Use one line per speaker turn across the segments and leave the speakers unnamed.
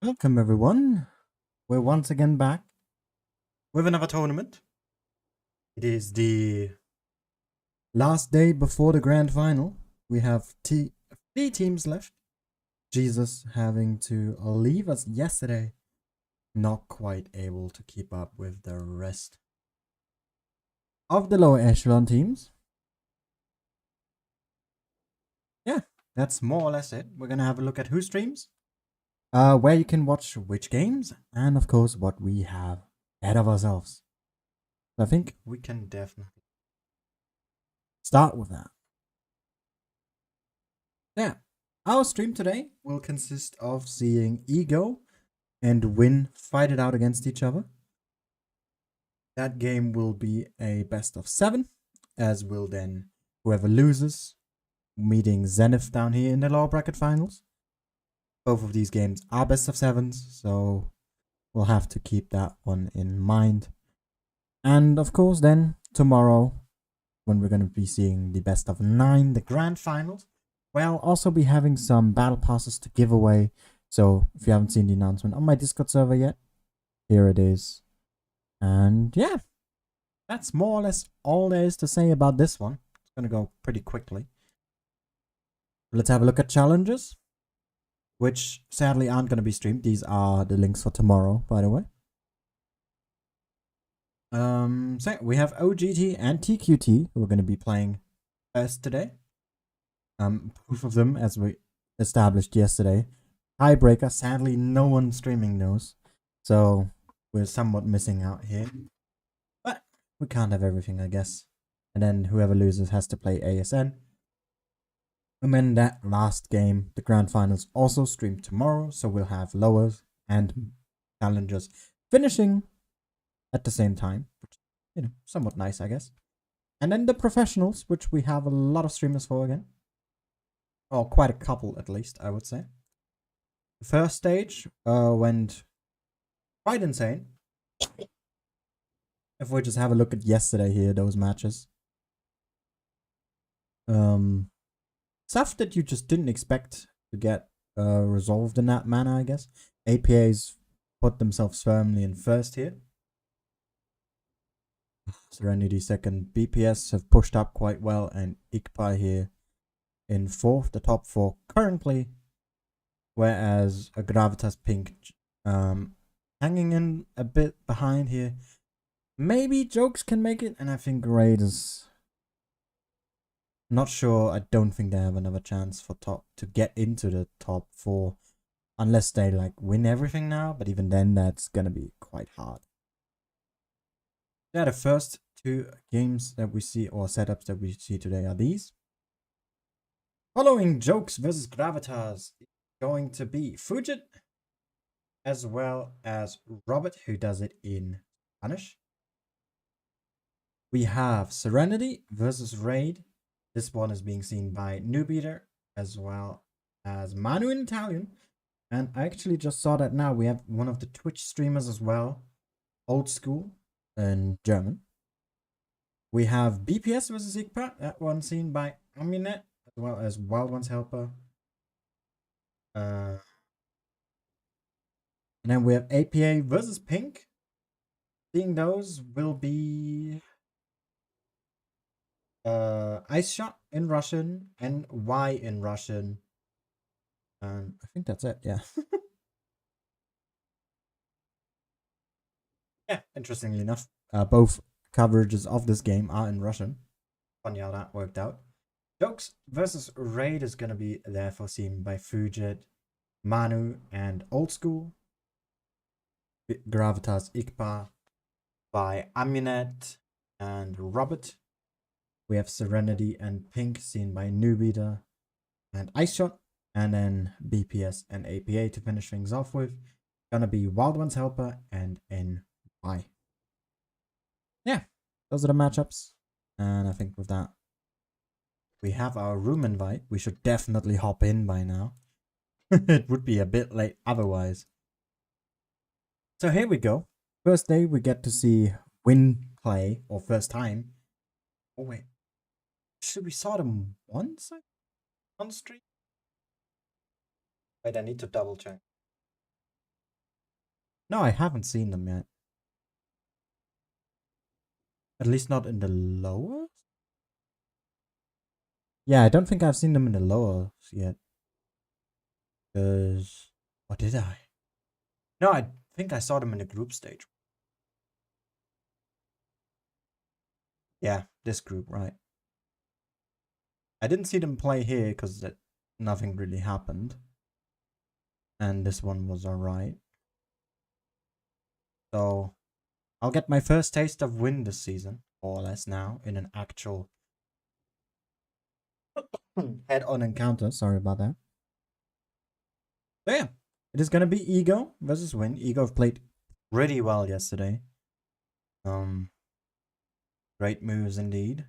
Welcome everyone. We're once again back with another tournament. It is the last day before the grand final. We have three teams left. Jesus having to leave us yesterday. Not quite able to keep up with the rest of the lower echelon teams. Yeah, that's more or less it. We're gonna have a look at who streams, where you can watch which games, and of course what we have ahead of ourselves. I think we can definitely start with that. Yeah, our stream today will consist of seeing Ego and Win fight it out against each other. That game will be a best of 7, as will then whoever loses meeting Zenith down here in the lower bracket finals. Both of these games are best of 7s, so we'll have to keep that one in mind. And of course then tomorrow, when we're going to be seeing the best of 9, the grand finals, I'll also be having some battle passes to give away. So if you haven't seen the announcement on my Discord server yet, here it is. And yeah, that's more or less all there is to say about this one. It's going to go pretty quickly. Let's have a look at challenges, which sadly aren't going to be streamed. These are the links for tomorrow, by the way. So we have OGT and TQT who are going to be playing first today. Both of them, as we established yesterday, tiebreaker. Sadly, no one streaming knows, so we're somewhat missing out here. But we can't have everything, I guess. And then whoever loses has to play ASN. And then that last game, the grand finals, also streamed tomorrow, so we'll have lowers and challengers finishing at the same time, which somewhat nice, I guess. And then the professionals, which we have a lot of streamers for again. Oh, quite a couple at least, I would say. The first stage went quite insane. If we just have a look at yesterday here, those matches. Stuff that you just didn't expect to get resolved in that manner, I guess. APA's put themselves firmly in first here. Serenity second. BPS have pushed up quite well, and Ikpa here in 4th, the top 4 currently, whereas a Gravitas Pink hanging in a bit behind here. Maybe Jokes can make it, and I think Raiders, not sure. I don't think they have another chance for to get into the top 4 unless they win everything now, but even then that's gonna be quite hard. Yeah, the first 2 games that we see, or setups that we see today, are these. Following Jokes versus Gravitas is going to be Fujit, as well as Robert, who does it in Spanish. We have Serenity versus Raid. This one is being seen by Newbeater, as well as Manu in Italian. And I actually just saw that now. We have one of the Twitch streamers as well, Old School in German. We have BPS versus Igpa, that one seen by Aminet, as well as Wild One's Helper. And then we have APA versus Pink. Seeing those will be Ice Shot in Russian and Y in Russian. I think that's it, yeah. Yeah, interestingly enough, both coverages of this game are in Russian. Funny how that worked out. Jokes versus Raid is going to be therefore seen by Fujit, Manu, and Old School. Gravitas Ikpa by Aminet and Robert. We have Serenity and Pink seen by Newbeater and Ice Shot. And then BPS and APA to finish things off with. Gonna be Wild One's Helper and NY. Yeah, those are the matchups. And I think with that, we have our room invite. We should definitely hop in by now. It would be a bit late otherwise. So here we go. First day we get to see Win play, or first time. Oh wait, should we saw them once on stream? Wait, I need to double check. No, I haven't seen them yet. At least not in the lower? Yeah, I don't think I've seen them in the lower yet. Because... Or did I? No, I think I saw them in the group stage. Yeah, this group, right. I didn't see them play here because nothing really happened. And this one was alright. So, I'll get my first taste of win this season, more or less now, in an actual head-on encounter. Sorry about that. So yeah, it is gonna be Ego versus Win. Ego have played pretty well yesterday. Great moves indeed.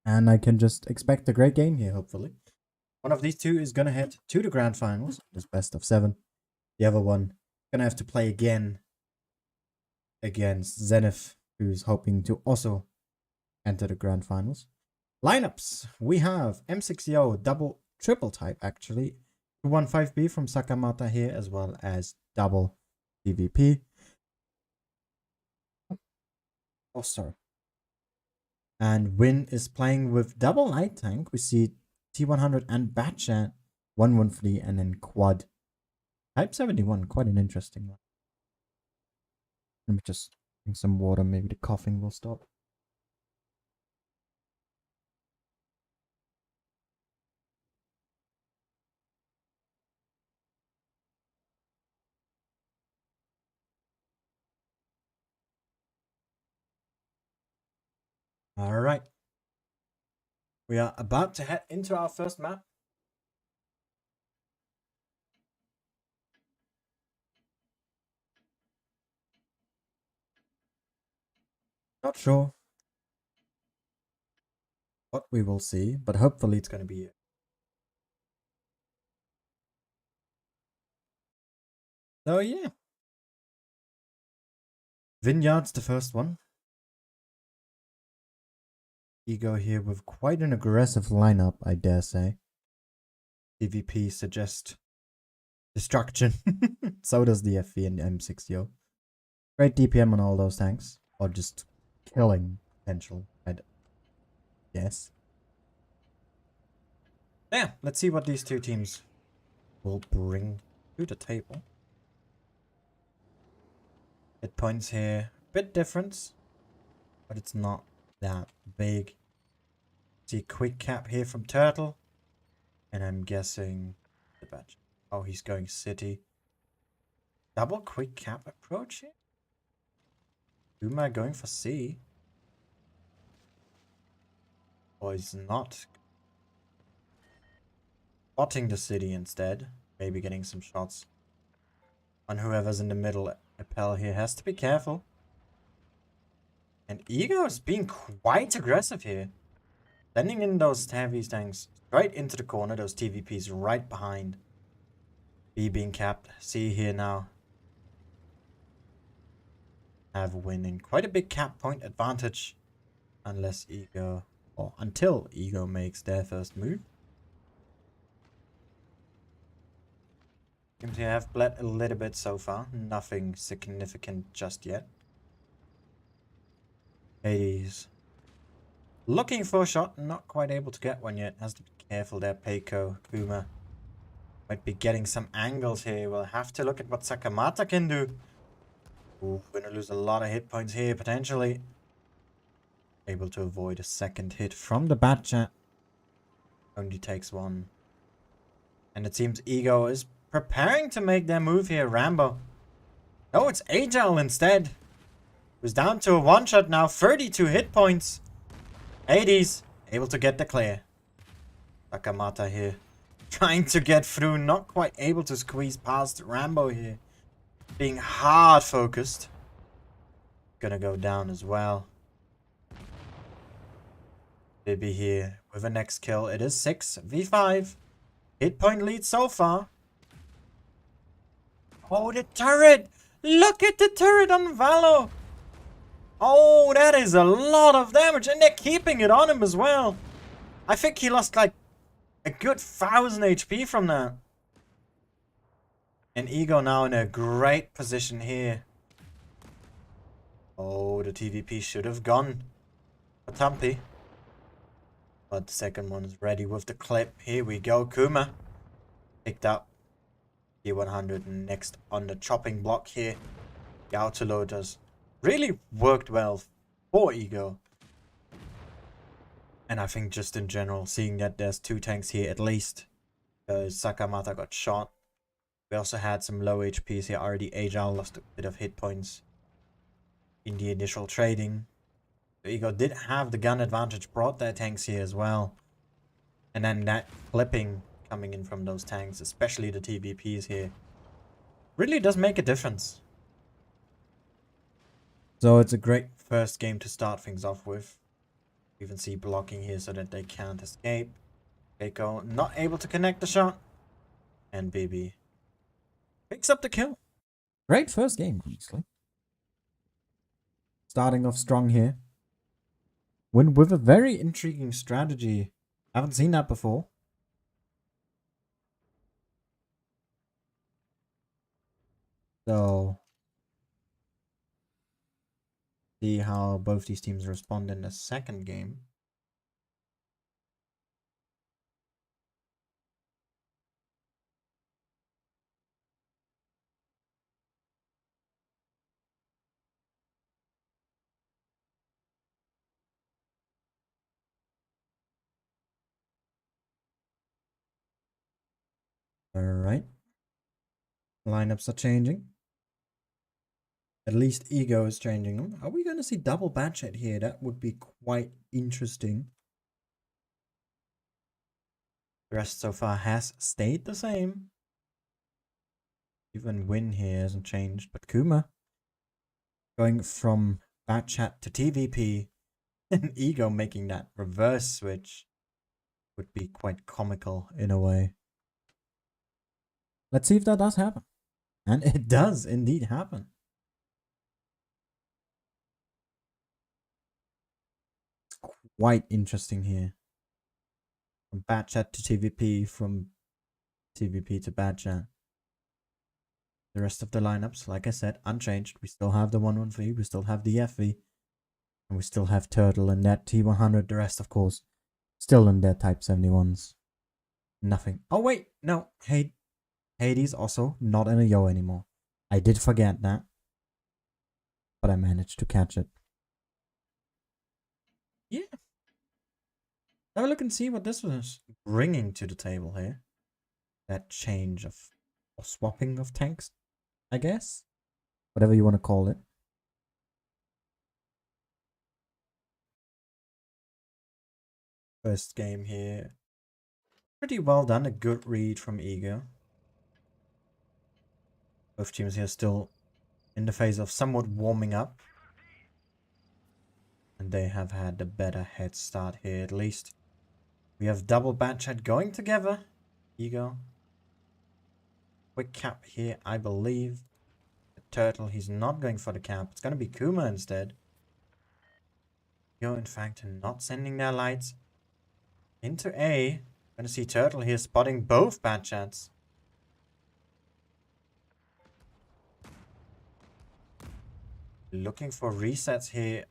And I can just expect a great game here, hopefully. One of these two is gonna head to the grand finals, this best of 7. The other one gonna have to play again against Zenith, who's hoping to also enter the grand finals. Lineups, we have M6O double triple type actually. 215B from Sakamata here, as well as double PvP. Oh, sorry. And Win is playing with double light tank. We see T100 and Batchat, 113, and then quad. Type 71, quite an interesting one. Let me just drink some water, maybe the coughing will stop. Alright. We are about to head into our first map. Not sure what we will see, but hopefully it's going to be it. So yeah. Vineyard's the first one. Ego here with quite an aggressive lineup, I dare say. PvP suggests destruction. So does the FV and M60. Great DPM on all those tanks. Or just killing potential, I'd guess. Yeah, let's see what these two teams will bring to the table. Hit points here, bit different, but it's not that big. See quick cap here from Turtle, and I'm guessing the badge. Oh, he's going city. Double quick cap approach here. Who am I going for C? Or he's not. Spotting the city instead. Maybe getting some shots on whoever's in the middle. Appel here has to be careful. And Ego is being quite aggressive here. Sending in those heavy tanks right into the corner. Those TVPs right behind. B being capped. See here now. Have winning. Quite a big cap point advantage. Unless Ego, or until Ego makes their first move. Seems to have bled a little bit so far. Nothing significant just yet. Hades. Looking for a shot, not quite able to get one yet. Has to be careful there, Peiko. Kuma might be getting some angles here. We'll have to look at what Sakamata can do. Ooh, gonna lose a lot of hit points here, potentially. Able to avoid a second hit from the Batchat. Only takes one. And it seems Ego is preparing to make their move here, Rambo. No, it's Echelon instead. Who's down to a one-shot now, 32 hit points. Hades, able to get the clear. Sakamata here, trying to get through, not quite able to squeeze past Rambo here. Being hard focused. Gonna go down as well. Bibby here with a next kill. It is 6v5. Hit point lead so far. Oh, the turret! Look at the turret on Valo! Oh, that is a lot of damage, and they're keeping it on him as well. I think he lost like a good 1000 HP from that. And Ego now in a great position here. Oh, the TVP should have gone for Tumpy. But the second one is ready with the clip. Here we go. Kuma picked up T100 next on the chopping block here. The autoloaders really worked well for Ego. And I think just in general, seeing that there's 2 tanks here at least. Because Sakamata got shot. We also had some low HPs here already. Agile lost a bit of hit points in the initial trading. So Ego did have the gun advantage, brought their tanks here as well. And then that clipping coming in from those tanks, especially the TVPs here, really does make a difference. So it's a great first game to start things off with. You even see blocking here so that they can't escape. Keiko not able to connect the shot. And BB picks up the kill. Great first game, honestly. Starting off strong here. With a very intriguing strategy. Haven't seen that before. So, see how both these teams respond in the second game. Alright. Lineups are changing. At least Ego is changing them. Are we going to see double batch it here? That would be quite interesting. The rest so far has stayed the same. Even Win here hasn't changed. But Kuma going from batch chat to TVP and Ego making that reverse switch would be quite comical in a way. Let's see if that does happen. And it does indeed happen. It's quite interesting here. From batch chat to TVP, from TVP to batch chat. The rest of the lineups, like I said, unchanged. We still have the 113, we still have the FV, and we still have Turtle and that T100. The rest, of course, still in their Type 71s. Nothing. Oh, wait, no. Hades also not in a Yo anymore. I did forget that, but I managed to catch it. Yeah. Have a look and see what this was bringing to the table here. That change of swapping of tanks, I guess. Whatever you want to call it. First game here. Pretty well done. A good read from Ego. Both teams here still in the phase of somewhat warming up. And they have had a better head start here at least. We have double batch head going together. Ego. Quick cap here, I believe. The Turtle, he's not going for the cap. It's going to be Kuma instead. Ego, in fact, not sending their lights into A. Going to see Turtle here spotting both batch heads. Looking for resets here.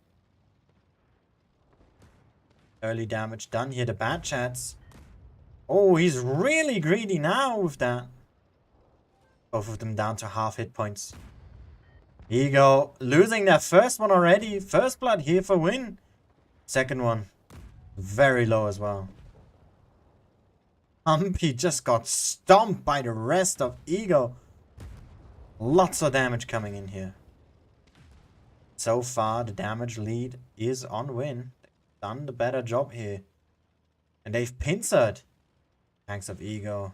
Early damage done here. The bad chats. Oh, he's really greedy now with that. Both of them down to half hit points. Ego losing their first one already. First blood here for Win. Second one. Very low as well. Humpy just got stomped by the rest of Ego. Lots of damage coming in here. So far, the damage lead is on Win. They've done the better job here. And they've pincered. Tanks of Ego.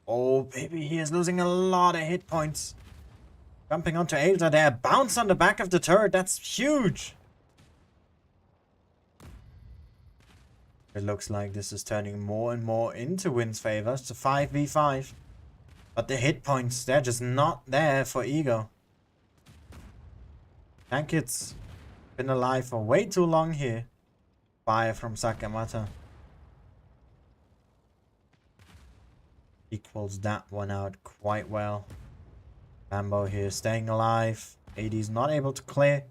Oh, baby, he is losing a lot of hit points. Jumping onto Aelta there. Bounce on the back of the turret. That's huge. It looks like this is turning more and more into Win's favor. It's a 5v5. But the hit points, they're just not there for Ego. Tank Kid's been alive for way too long here. Fire from Sakamata. equals that one out quite well. Bambo here staying alive. AD's not able to clear.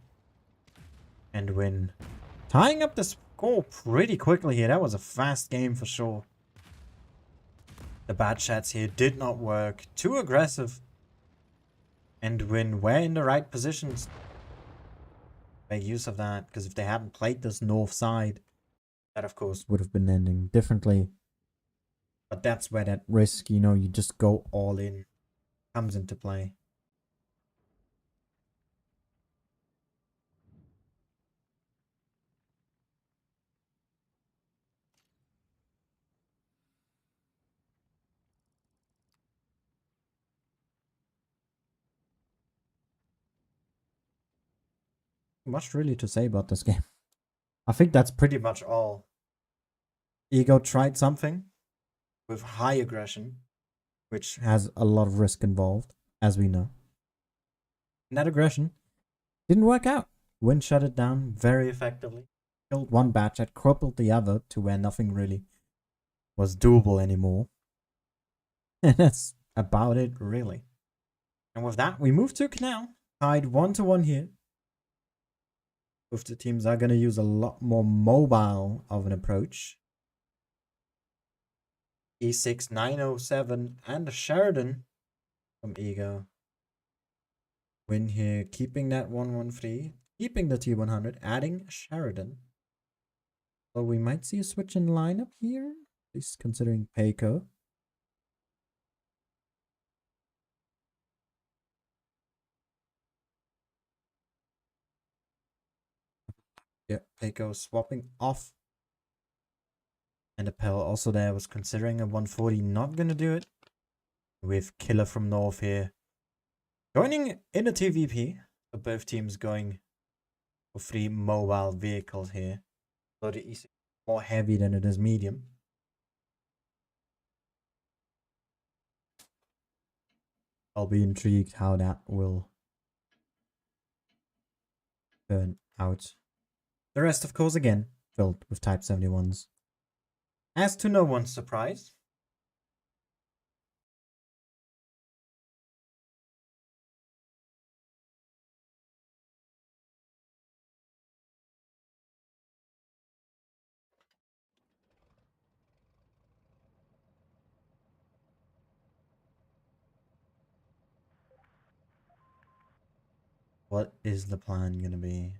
And win. Tying up the score pretty quickly here. That was a fast game for sure. The bad shots here did not work. Too aggressive. And win. We're in the right positions. Make use of that. Because if they hadn't played this north side, that of course would have been ending differently. But that's where that risk, you know, you just go all in, comes into play. Much really to say about this game. I think that's pretty much all. Ego tried something with high aggression, which has a lot of risk involved, as we know. And that aggression didn't work out. Win shut it down very effectively. Killed one batch that crippled the other to where nothing really was doable anymore. And that's about it, really. And with that, we move to Canal. Tied 1-1 here. Both the teams are going to use a lot more mobile of an approach. E6, 907, and a Sheridan from Ego. Win here, keeping that 1-1-3, keeping the T100, adding Sheridan. So we might see a switch in lineup here, at least considering Payco. Yeah, Payco swapping off. And Appel also there was considering a 140, not gonna do it. With Killer from North here. Joining in a TVP. So both teams going for 3 mobile vehicles here. So the E6 is more heavy than it is medium. I'll be intrigued how that will turn out. The rest, of course, again, filled with Type 71s. As to no one's surprise, what is the plan gonna be?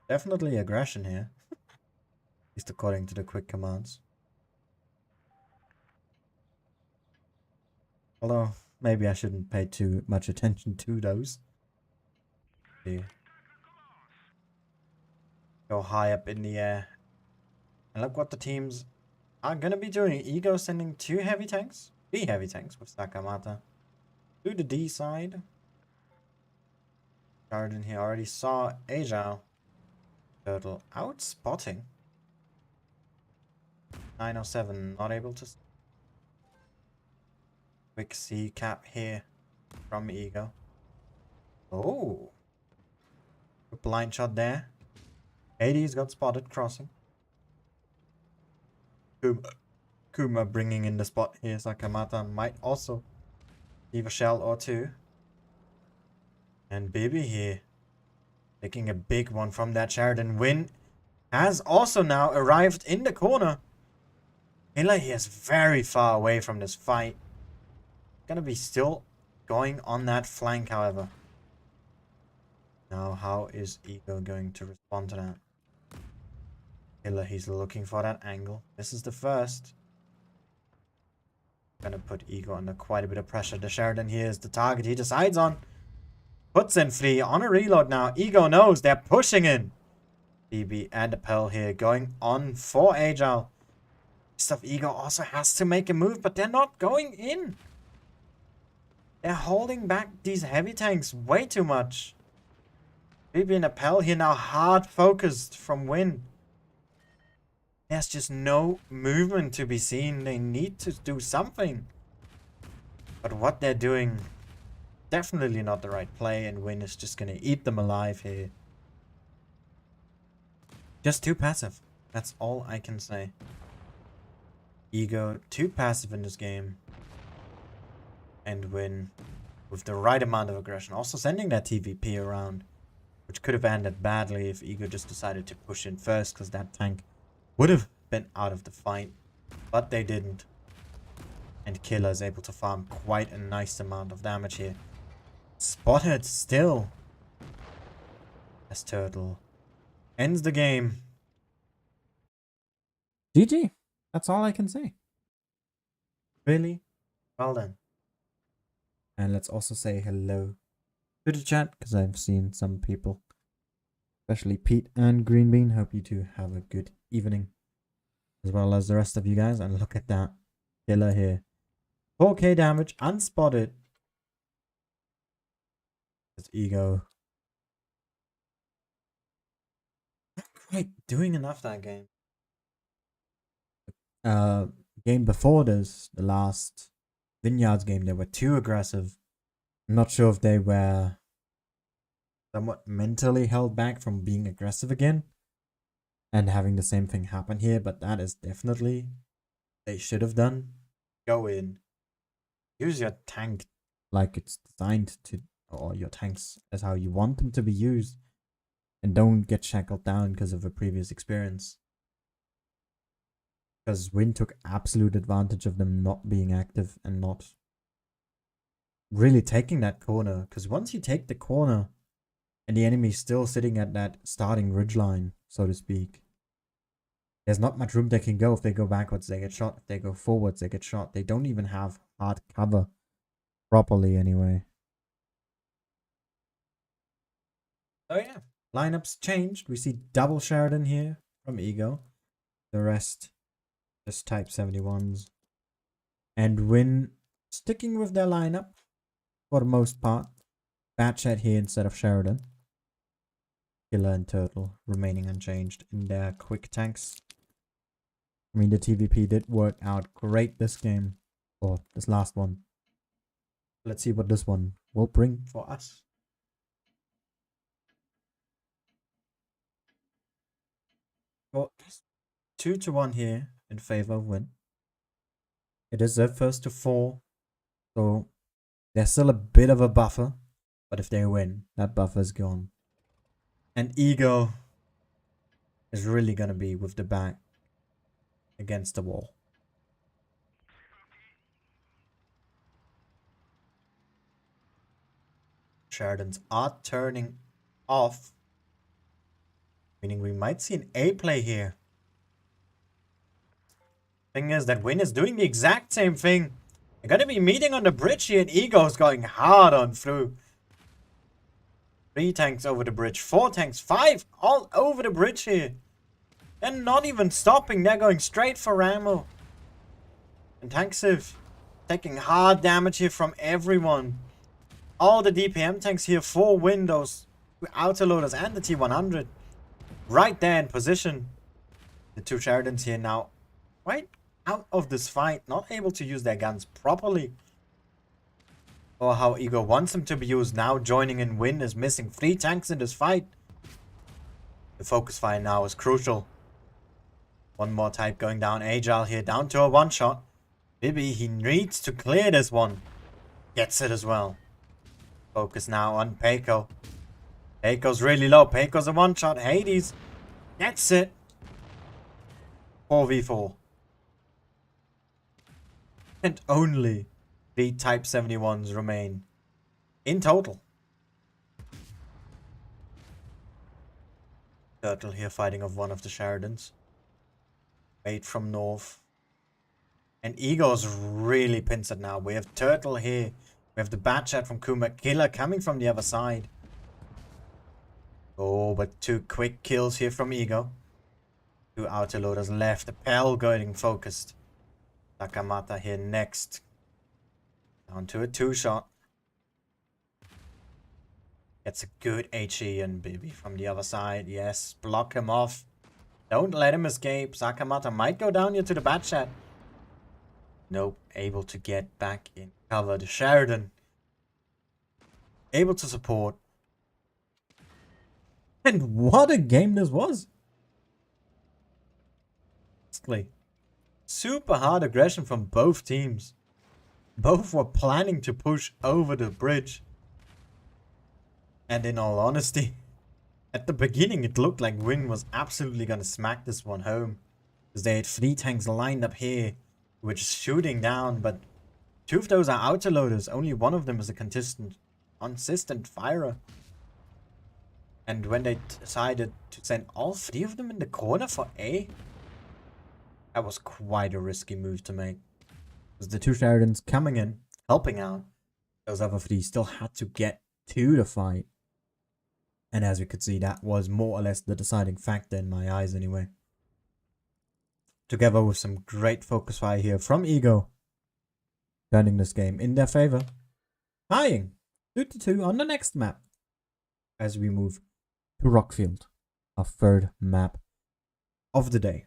Definitely aggression here. At least according to the quick commands. Although, maybe I shouldn't pay too much attention to those. Go high up in the air. And look what the teams are gonna be doing. Ego sending 2 heavy tanks. 3 heavy tanks with Sakamata. To the D side. Garden here already saw Ajal. Turtle out spotting. 907 not able to. Quick C cap here from Ego. Oh, a blind shot there. 80's got spotted crossing. Kuma bringing in the spot here. Sakamata might also leave a shell or 2. And Bibi here taking a big one from that Sheridan. Win has also now arrived in the corner. Hila he is very far away from this fight. Gonna be still going on that flank, however. Now, how is Ego going to respond to that? Hila, he's looking for that angle. This is the first. Gonna put Ego under quite a bit of pressure. The Sheridan here is the target he decides on. Puts in 3 on a reload now. Ego knows they're pushing in. BB and Appel here going on for Agile. Stuff Ego also has to make a move, but they're not going in. They're holding back these heavy tanks way too much. BB and Appel here now hard focused from Win. There's just no movement to be seen. They need to do something. But what they're doing, definitely not the right play, and Win is just gonna eat them alive here. Just too passive. That's all I can say. Ego too passive in this game. And win with the right amount of aggression. Also sending that TVP around, which could have ended badly if Ego just decided to push in first, because that tank would have been out of the fight. But they didn't. And Killer is able to farm quite a nice amount of damage here. Spotted still. As Turtle ends the game. GG. That's all I can say. Really? Well done. And let's also say hello to the chat, because I've seen some people, especially Pete and Green Bean. Hope you two have a good evening, as well as the rest of you guys. And look at that Killer here. 4k damage, unspotted. It's Ego. Not quite doing enough that game. Game before this, the last Vineyards game, they were too aggressive. I'm not sure if they were somewhat mentally held back from being aggressive again and having the same thing happen here, but that is definitely they should have done. Go in, use your tank like it's designed to, or your tanks as how you want them to be used, and don't get shackled down because of a previous experience. Because Win took absolute advantage of them not being active and not really taking that corner. Because once you take the corner and the enemy is still sitting at that starting ridgeline, so to speak, there's not much room they can go. If they go backwards, they get shot. If they go forwards, they get shot. They don't even have hard cover properly anyway. Oh yeah, lineups changed. We see double Sheridan here from Ego. The rest just type 71s. And Win sticking with their lineup for the most part. Batchat here instead of Sheridan. Killer and Turtle remaining unchanged in their quick tanks. I mean, the TVP did work out great this game, or this last one. Let's see what this one will bring for us. Well, 2-1 here in favor of Win. It is their first to 4, so there's still a bit of a buffer, but if they win, that buffer is gone. And Ego is really gonna be with the back against the wall. Sheridans are turning off, meaning we might see an A play here. Thing is that Win is doing the exact same thing. They're gonna be meeting on the bridge here, and Ego's going hard on through. 3 tanks over the bridge, 4 tanks, 5 all over the bridge here. They're not even stopping, they're going straight for ammo. And Tanksiv taking hard damage here from everyone. All the DPM tanks here, 4 windows, autoloaders and the T100. Right there in position. The 2 Sheridans here now right out of this fight, not able to use their guns properly. Or how Ego wants them to be used. Now joining in Win is missing 3 tanks in this fight. The focus fire now is crucial. One more type going down. Agile here, down to a 1-shot. Bibi, he needs to clear this one. Gets it as well. Focus now on Peiko. Peiko's really low. Peiko's a 1-shot. Hades gets it. 4v4. And only 3 Type 71s remain in total. Turtle here fighting off one of the Sheridans. Bait from north. And Ego's really pincered now. We have Turtle here. We have the Batchat from Kuma. Killer coming from the other side. Oh, but 2 quick kills here from Ego. 2 autoloaders left. The Pell getting focused. Takamata here next. Down to a 2-shot. Gets a good HE and Bibi from the other side. Yes, block him off. Don't let him escape. Sakamata might go down here to the Batchat. Nope, able to get back in cover. The Sheridan able to support. And what a game this was. Basically, Super hard aggression from both teams. Both were planning to push over the bridge. And in all honesty, at the beginning it looked like Win was absolutely gonna smack this one home. Because they had 3 tanks lined up here, which is shooting down, but 2 of those are autoloaders. Only one of them is a consistent firer. And when they decided to send all 3 of them in the corner for A, that was quite a risky move to make. Because the 2 Sheridans coming in, helping out, those other 3 still had to get to the fight. And as we could see, that was more or less the deciding factor in my eyes anyway. Together with some great focus fire here from Ego, turning this game in their favor. Tying 2-2 on the next map as we move to Rockfield, our 3rd map of the day.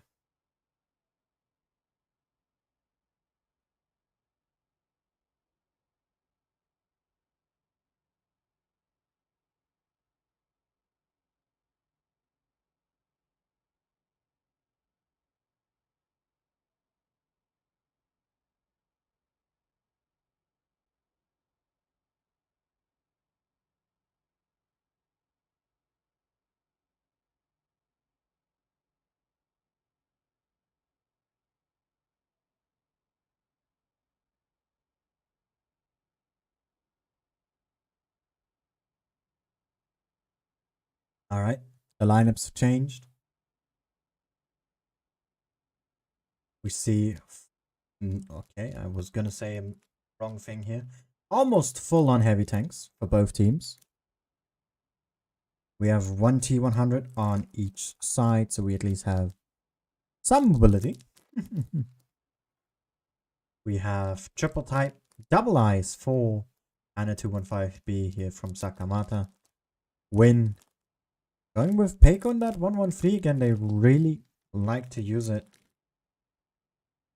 Alright, the lineups have changed. We see... okay, I was gonna say a wrong thing here. Almost full on heavy tanks for both teams. We have 1 T100 on each side, so we at least have some mobility. We have triple type, double eyes for and a 215B here from Sakamata. Win. Going with Peiko on that 113 again, they really like to use it.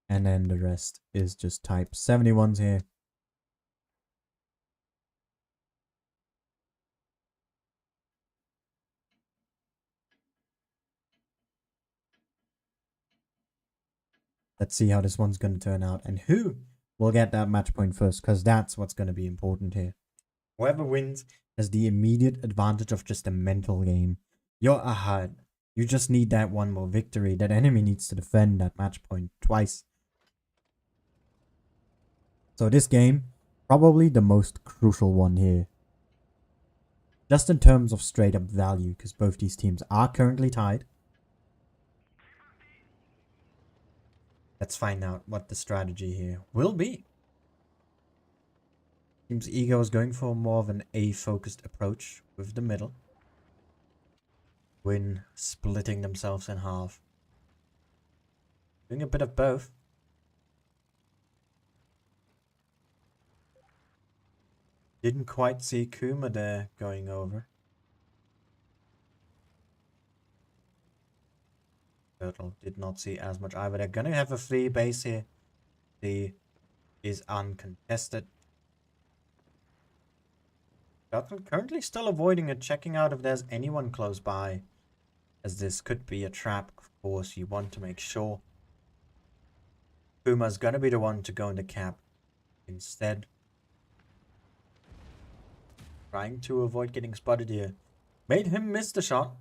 And then the rest is just type 71s here. Let's see how this one's going to turn out and who will get that match point first, because that's what's going to be important here. Whoever wins has the immediate advantage of just a mental game. You're ahead. You just need that one more victory. That enemy needs to defend that match point twice. So this game, probably the most crucial one here. Just in terms of straight up value, because both these teams are currently tied. Let's find out what the strategy here will be. Seems Ego is going for more of an A-focused approach with the middle. Win splitting themselves in half. Doing a bit of both. Didn't quite see Kuma there going over. Turtle did not see as much either. They're gonna have a free base here. The is uncontested. Turtle currently still avoiding it, checking out if there's anyone close by. As this could be a trap, of course, you want to make sure. Kuma's gonna be the one to go in the cap instead. Trying to avoid getting spotted here. Made him miss the shot.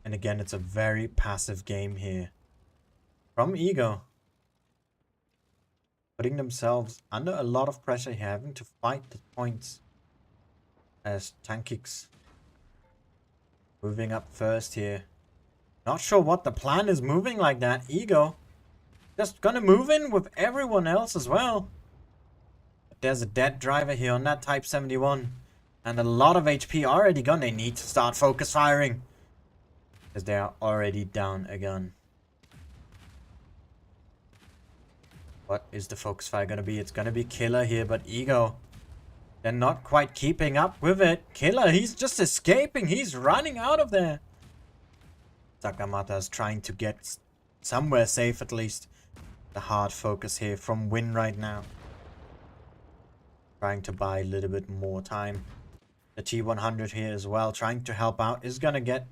And again, it's a very passive game here. From Ego. Putting themselves under a lot of pressure here, having to fight the points. As Tankix moving up first here. Not sure what the plan is moving like that. Ego just gonna move in with everyone else as well. But there's a dead driver here on that Type 71. And a lot of HP already gone. They need to start focus firing. Because they are already down a gun. What is the focus fire gonna be? It's gonna be Killer here, but Ego, they're not quite keeping up with it. Killer, he's just escaping. He's running out of there. Sakamata is trying to get somewhere safe at least. The hard focus here from Win right now. Trying to buy a little bit more time. The T100 here as well, trying to help out, is gonna get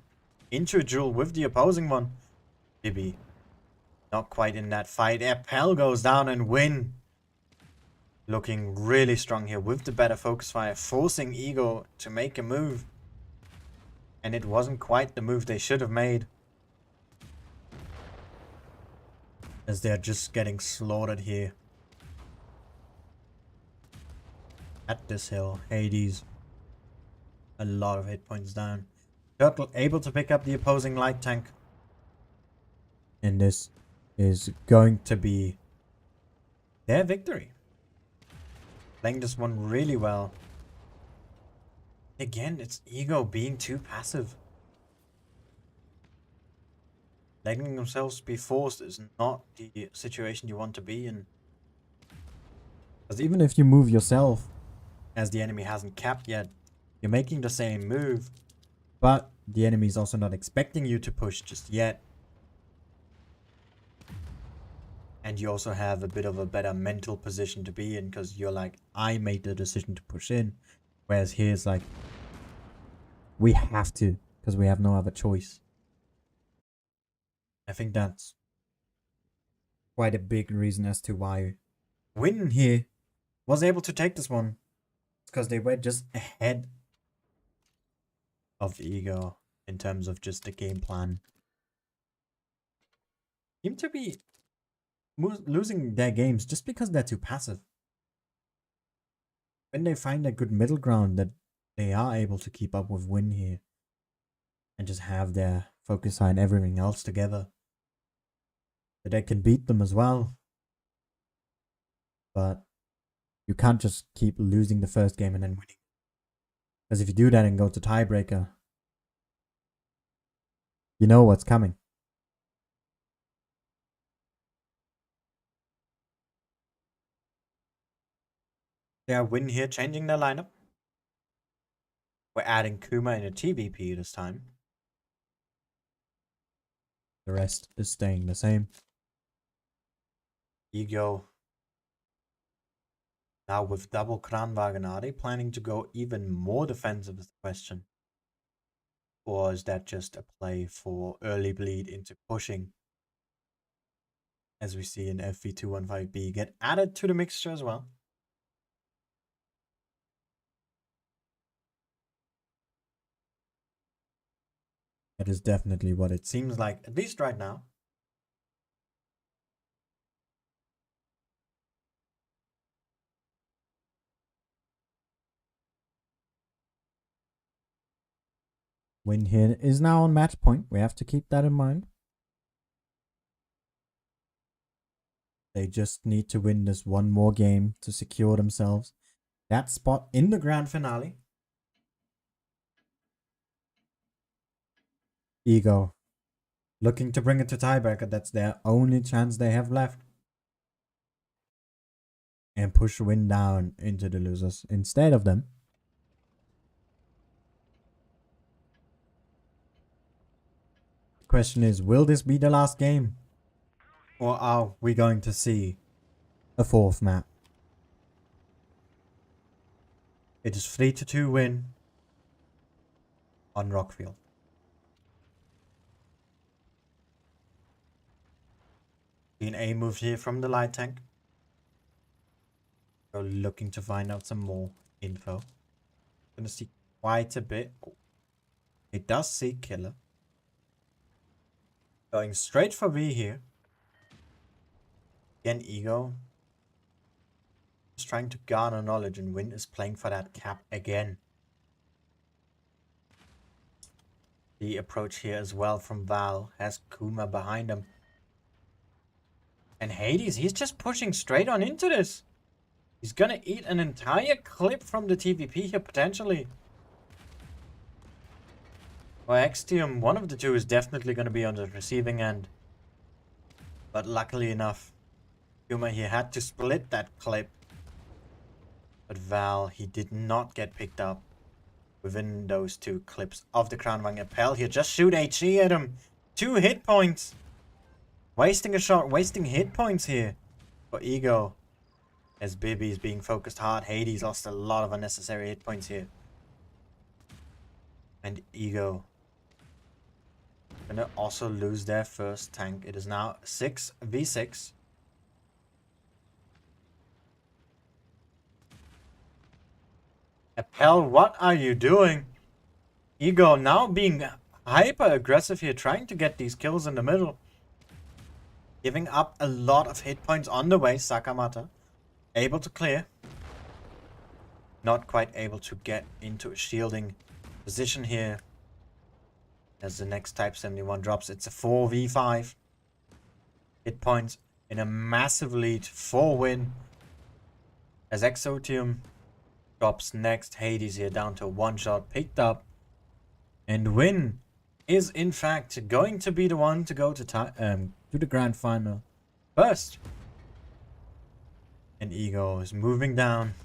into a duel with the opposing one. Bibi
Not quite in that fight. Appel goes down and win. Looking really strong here with the better focus fire, forcing Ego to make a move. And it wasn't quite the move they should have made, as they're just getting slaughtered here. At this hill, Hades, a lot of hit points down. Turtle able to pick up the opposing light tank. And this is going to be their victory. Playing this one really well. Again, it's Ego being too passive. Letting themselves be forced is not the situation you want to be in.
Because even if you move yourself,
as the enemy hasn't capped yet, you're making the same move,
but the enemy is also not expecting you to push just yet.
And you also have a bit of a better mental position to be in, because you're like, I made the decision to push in.
Whereas here it's like, we have to, because we have no other choice. I think that's quite a big reason as to why
Win here was able to take this one.
It's because they were just ahead
of Ego in terms of just the game plan. Seem to be losing
their games just because they're too passive. When they find a good middle ground that they are able to keep up with Win here and just have their focus and everything else together, that they can beat them as well. But you can't just keep losing the first game and then winning. Because if you do that and go to tiebreaker, you know what's coming.
Yeah, Win here changing their lineup. We're adding Kuma in a TVP this time.
The rest is staying the same.
Ego. Now with double Kranwagen, are they planning to go even more defensive is the question? Or is that just a play for early bleed into pushing? As we see in FV215B get added to the mixture as well.
That is definitely what it
seems like, at least right now.
Win here is now on match point. We have to keep that in mind. They just need to win this one more game to secure themselves that spot in the grand finale. Ego looking to bring it to tiebreaker. That's their only chance they have left. And push Win down into the losers instead of them. The question is, will this be the last game? Or are we going to see a fourth map?
It is 3-2 win on Rockfield. An A move here from the light tank. We're looking to find out some more info. Gonna see quite a bit. Oh, it does see killer. Going straight for V here. Again, Ego. Just trying to garner knowledge, and Win is playing for that cap again. The approach here as well from Val has Kuma behind him. And Hades, he's just pushing straight on into this. He's gonna eat an entire clip from the TVP here, potentially. Or Extium, one of the two is definitely gonna be on the receiving end. But luckily enough, Kuma here had to split that clip. But Val, he did not get picked up within those two clips of the Crownwang Appel here. Just shoot HE at him. 2 hit points. Wasting a shot, wasting hit points here for Ego. As Bibi is being focused hard, Hades lost a lot of unnecessary hit points here. And Ego Gonna also lose their first tank. It is now 6v6. Appel, what are you doing? Ego now being hyper aggressive here, trying to get these kills in the middle. Giving up a lot of hit points on the way. Sakamata able to clear. Not quite able to get into a shielding position here. As the next Type 71 drops, it's a 4v5. Hit points in a massive lead for win. As Exotium drops next, Hades here down to one shot, picked up. And win is in fact going to be the one to go to the grand final first. And Ego is moving down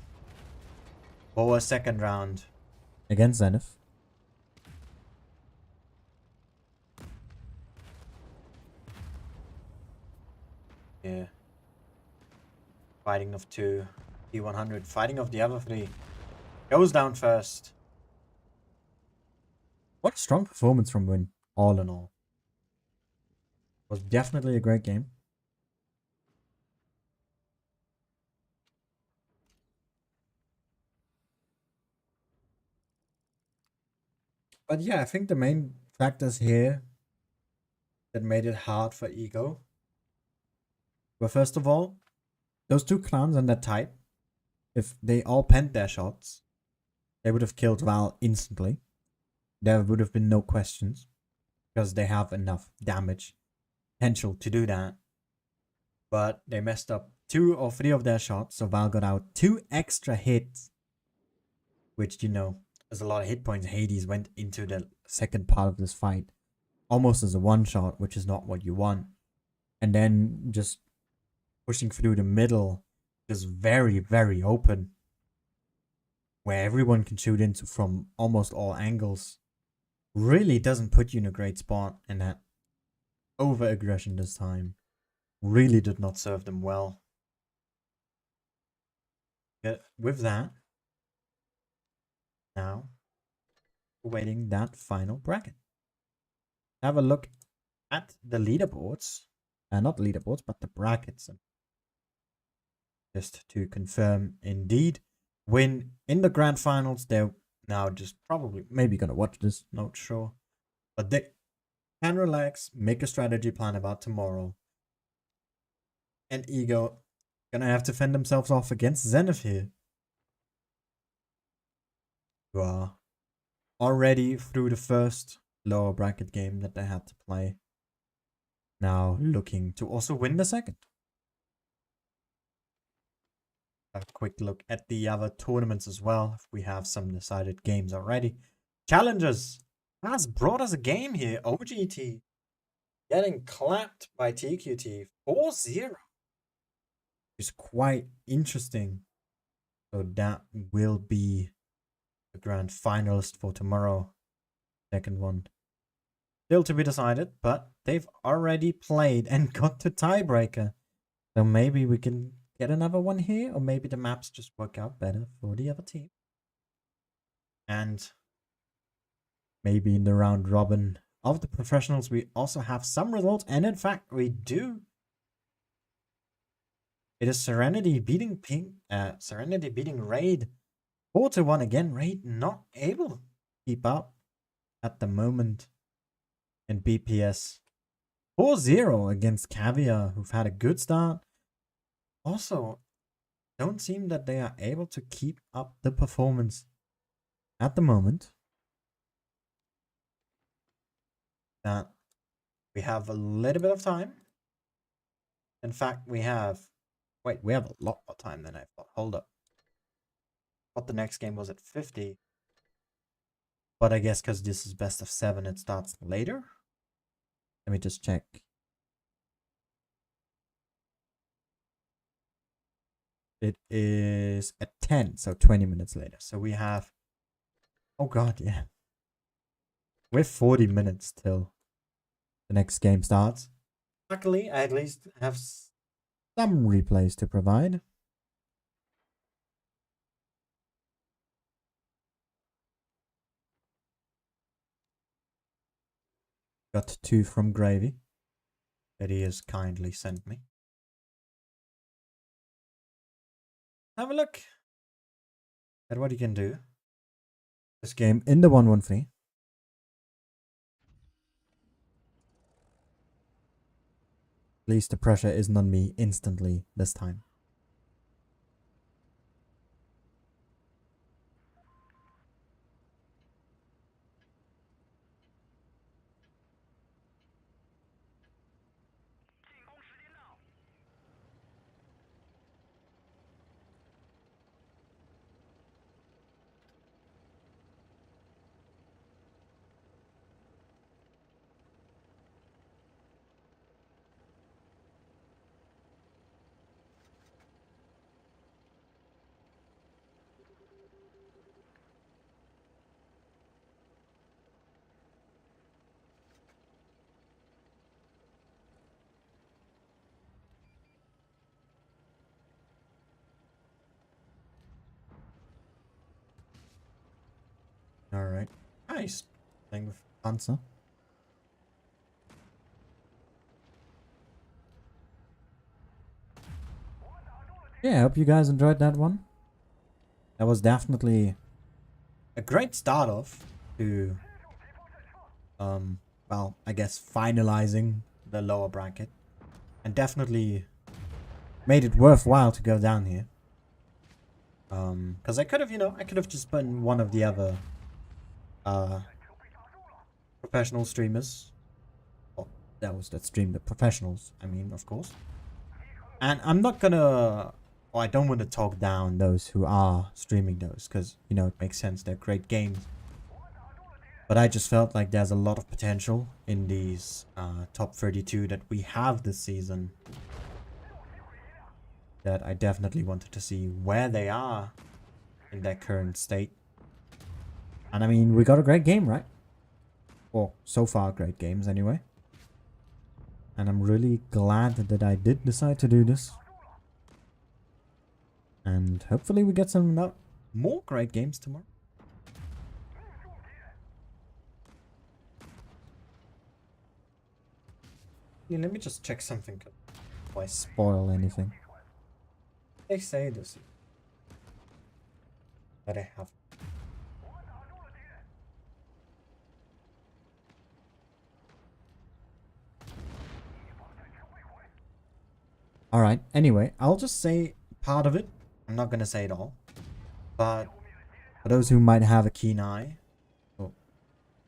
for a second round
against Zenith.
Yeah. Fighting of 2. T100. Fighting of the other 3. Goes down first.
What a strong performance from Win, all in all. Was definitely a great game. But yeah, I think the main factors here that made it hard for Ego were, first of all, those two clans and that type. If they all penned their shots, they would have killed Val instantly. There would have been no questions, because they have enough damage potential to do that. But they messed up 2 or 3 of their shots, so Val got out 2 extra hits, which, you know, is a lot of hit points. Hades went into the second part of this fight almost as a one shot, which is not what you want. And then just pushing through the middle, just very, very open, where everyone can shoot into from almost all angles, really doesn't put you in a great spot. And that over aggression this time really did not serve them well. Yeah, with that, now awaiting that final bracket. Have a look at the leaderboards. Not leaderboards, but the brackets. Just to confirm, indeed, Win in the grand finals. They're now just probably, maybe gonna watch this, not sure. But they can relax, make a strategy plan about tomorrow. And Ego gonna have to fend themselves off against Zenith here, who are already through the first lower bracket game that they had to play. Now looking to also win the second. Have a quick look at the other tournaments as well, if we have some decided games already. Challengers has brought us a game here. OGT getting clapped by TQT 4-0. It's quite interesting. So that will be the grand finalist for tomorrow. Second one. Still to be decided, but they've already played and got to tiebreaker. So maybe we can get another one here, or maybe the maps just work out better for the other team. And maybe in the round robin of the professionals, we also have some results. And in fact, we do. It is Serenity beating Serenity beating Raid 4-1 again. Raid not able to keep up at the moment. And BPS 4-0 against Caviar, who've had a good start. Also, don't seem that they are able to keep up the performance at the moment. That we have a little bit of time. In fact, we have... Wait, we have a lot more time than I thought. Hold up. But the next game was at 50. But I guess because this is best of 7, it starts later. Let me just check. It is at 10, so 20 minutes later. So we have... Oh god, yeah. We have 40 minutes till the next game starts. Luckily, I at least have some replays to provide.
Got 2 from Gravy that he has kindly sent me. Have a look at what he can do. This game in the 1-1-3. At least the pressure isn't on me instantly this time. Alright. Nice. Playing with Panzer. Yeah, I hope you guys enjoyed that one. That was definitely a great start off to, well, I guess finalizing the lower bracket. And definitely made it worthwhile to go down here. Because I could have, I could have just been one of the other professional streamers. Well, that streamed the professionals, I mean, of course. And I'm not gonna, or I don't want to talk down those who are streaming those, because, it makes sense, they're great games. But I just felt like there's a lot of potential in these top 32 that we have this season. That I definitely wanted to see where they are in their current state. And I mean, we got a great game, right? Well, so far great games anyway. And I'm really glad that I did decide to do this. And hopefully we get some more great games tomorrow. Yeah, let me just check something before I spoil anything. They say this. That I have. Alright, anyway, I'll just say part of it. I'm not gonna say it all. But for those who might have a keen eye. Oh,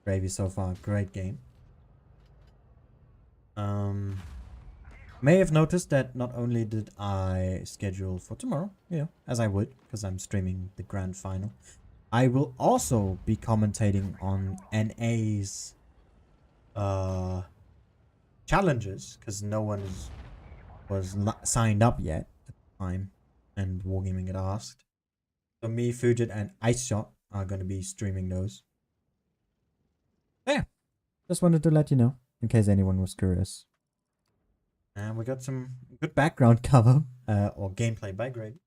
Gravy so far, great game. May have noticed that not only did I schedule for tomorrow, as I would, because I'm streaming the grand final, I will also be commentating on NA's challenges, because no one was signed up yet at the time, and Wargaming had asked. So me, Fujit, and Ice Shot are going to be streaming those. Yeah, just wanted to let you know, in case anyone was curious. And we got some good background cover, or gameplay by Grady.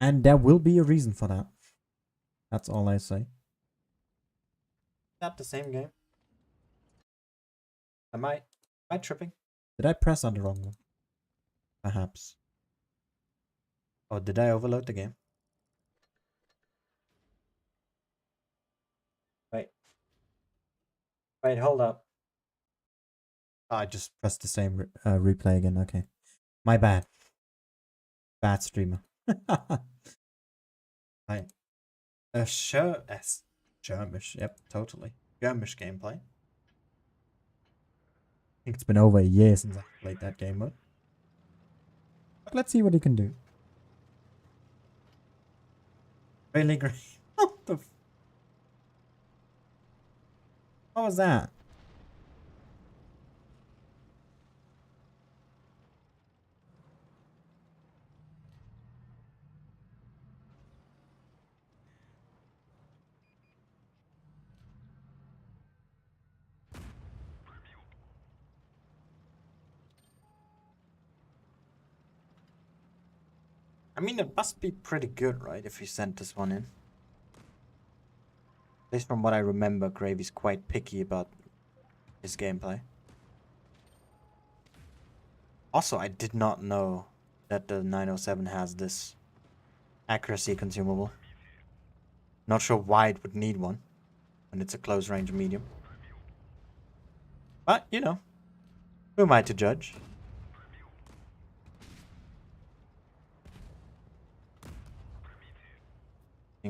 And there will be a reason for that. That's all I say. Not the same game. Am I tripping? Did I press on the wrong one? Perhaps. Or did I overload the game? Wait, hold up. Oh, I just pressed the same replay again. Okay. My bad. Bad streamer. Right. Skirmish. Yep, totally. Skirmish gameplay. I think it's been over a year since I played that game mode. But let's see what he can do. Really great. What the what was that? I mean, it must be pretty good, right? If you sent this one in. At least from what I remember, Gravy's quite picky about his gameplay. Also, I did not know that the 907 has this accuracy consumable. Not sure why it would need one when it's a close range medium. But, you know, who am I to judge?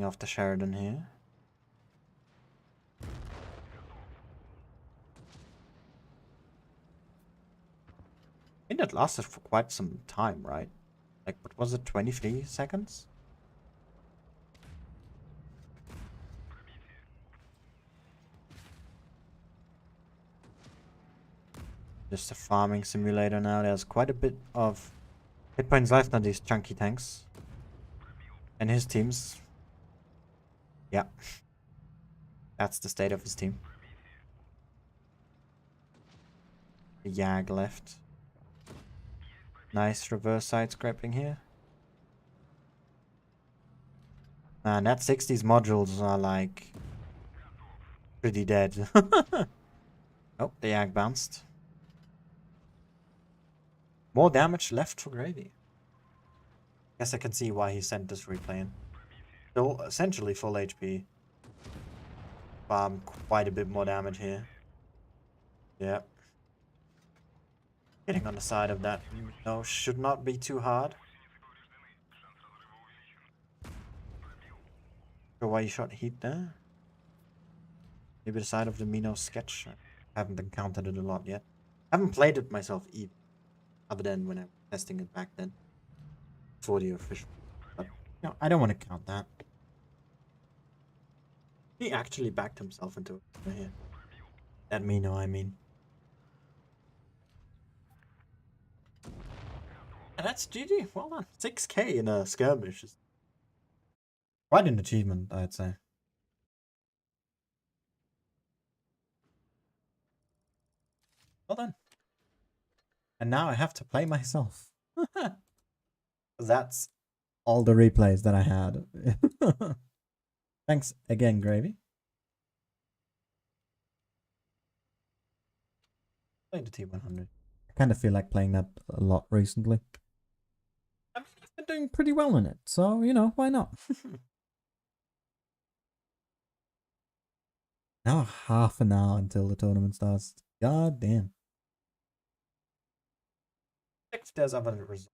Off the Sheridan here. I think that lasted for quite some time, right? Like, what was it, 23 seconds? Just a farming simulator now. There's quite a bit of hit points left on these chunky tanks. And his teams. Yeah. That's the state of his team. The Yag left. Nice reverse side scraping here. Man, that 60s modules are like pretty dead. Oh, the Yag bounced. More damage left for Gravy. Guess I can see why he sent this replay in. Still essentially full HP. Farm quite a bit more damage here. Yep. Getting on the side of that, no, should not be too hard. Sure why you shot heat there? Maybe the side of the Mino sketch. I haven't encountered it a lot yet. I haven't played it myself either. Other than when I was testing it back then. For the official. But, you know, I don't want to count that. He actually backed himself into it here. That Mino, I mean. And that's GG. Well done. 6k in a skirmish. Quite an achievement, I'd say. Well done. And now I have to play myself. That's all the replays that I had. Thanks again, Gravy. Play the T100. I kind of feel like playing that a lot recently. I mean, I've been doing pretty well in it, so, you know, why not? Now half an hour until the tournament starts. God damn. If there's other results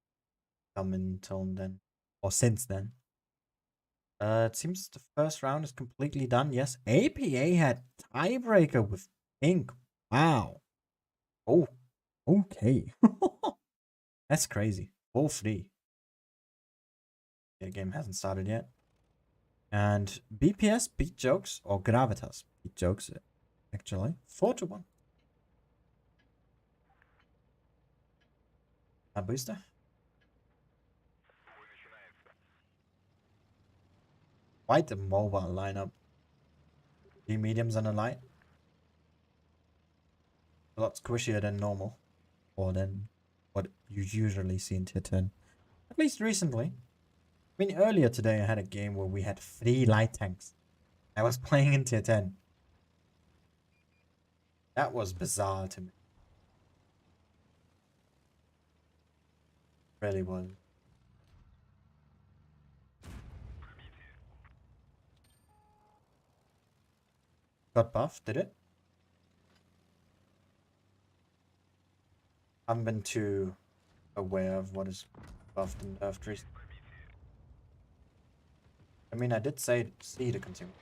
come until then, or since then. It seems the first round is completely done. Yes, APA had tiebreaker with Pink. Wow. Oh, okay. That's crazy. 4-3. The game hasn't started yet. And BPS beat Jokes, or Gravitas beat Jokes, actually. 4-1. A booster? Quite a mobile lineup. 3 mediums and a light. A lot squishier than normal. Or than what you usually see in tier 10. At least recently. I mean, earlier today I had a game where we had 3 light tanks. I was playing in tier 10. That was bizarre to me. Really was. Got buffed, did it? I haven't been too aware of what is buffed and nerfed recently. I mean, I did say see the consumer.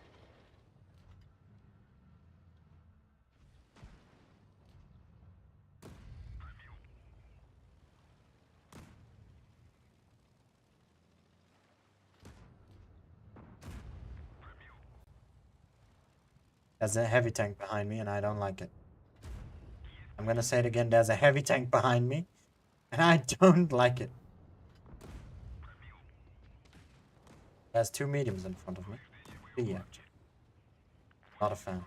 There's a heavy tank behind me and I don't like it. I'm gonna say it again, there's a heavy tank behind me and I don't like it. There's 2 mediums in front of me. 3 actually. Not a fan.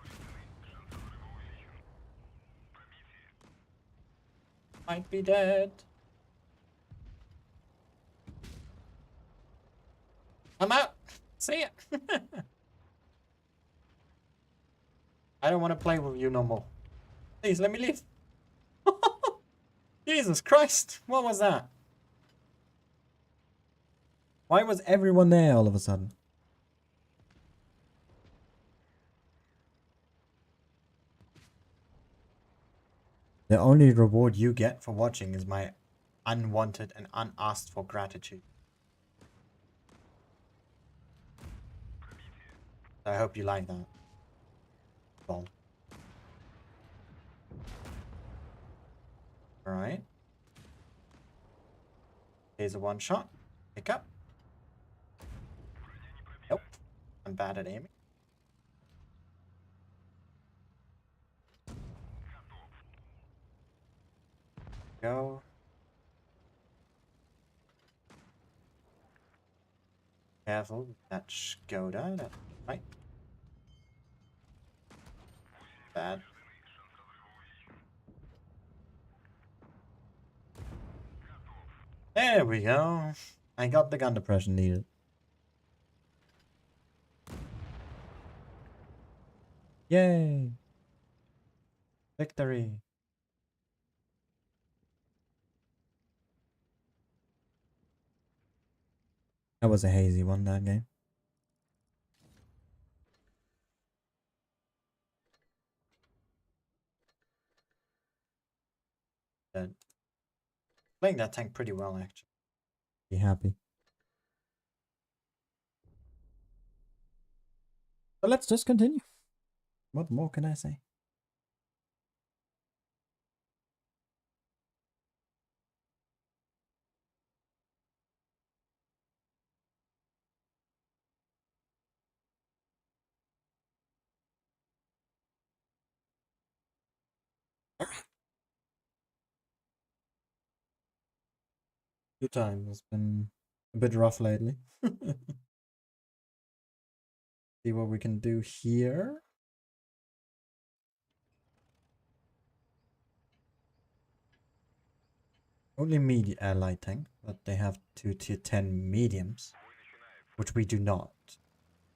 Might be dead. I'm out. See ya. I don't want to play with you no more. Please, let me leave. Jesus Christ, what was that?
Why was everyone there all of a sudden?
The only reward you get for watching is my unwanted and unasked for gratitude. I hope you like that. Lol. Alright. Here's a one shot. Pick up. Nope. I'm bad at aiming. Go. Careful with that Skoda. That's right. Bad. There we go. I got the gun depression needed.
Yay!
Victory.
That was a hazy one, that game.
Playing that tank pretty well, actually.
Be happy. So let's just continue. What more can I say? Good time. It's been a bit rough lately. See what we can do here. Only light tank, but they have 2 tier 10 mediums, which we do not.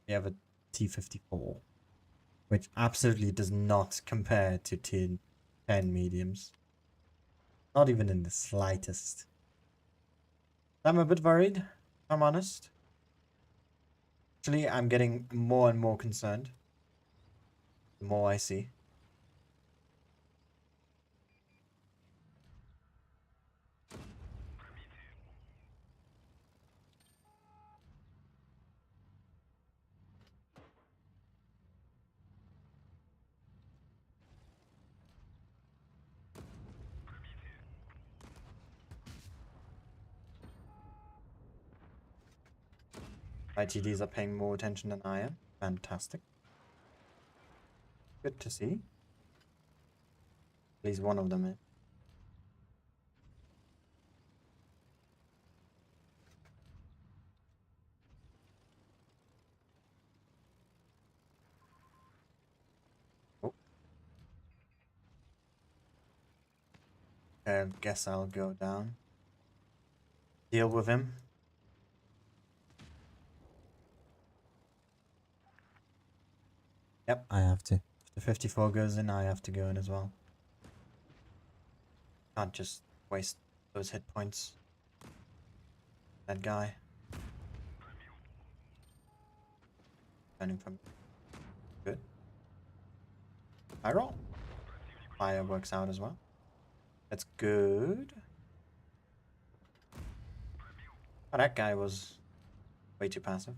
We have a T54, which absolutely does not compare to tier 10 mediums. Not even in the slightest. I'm a bit worried, if I'm honest. Actually, I'm getting more and more concerned the more I see. ITDs are paying more attention than I am. Fantastic. Good to see. At least one of them is. Oh. I guess I'll go down. Deal with him. Yep, I have to. If the 54 goes in, I have to go in as well. Can't just waste those hit points. That guy. Turning from good. I roll. Fire works out as well. That's good. Oh, that guy was way too passive.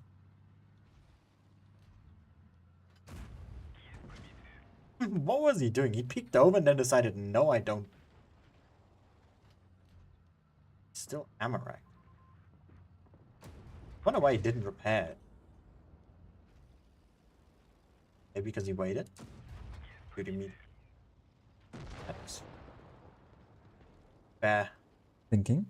What was he doing? He peeked over and then decided, no, I don't. Still Amarak. Wonder why he didn't repair it. Maybe because he waited. Good meat. That's fair. Thinking.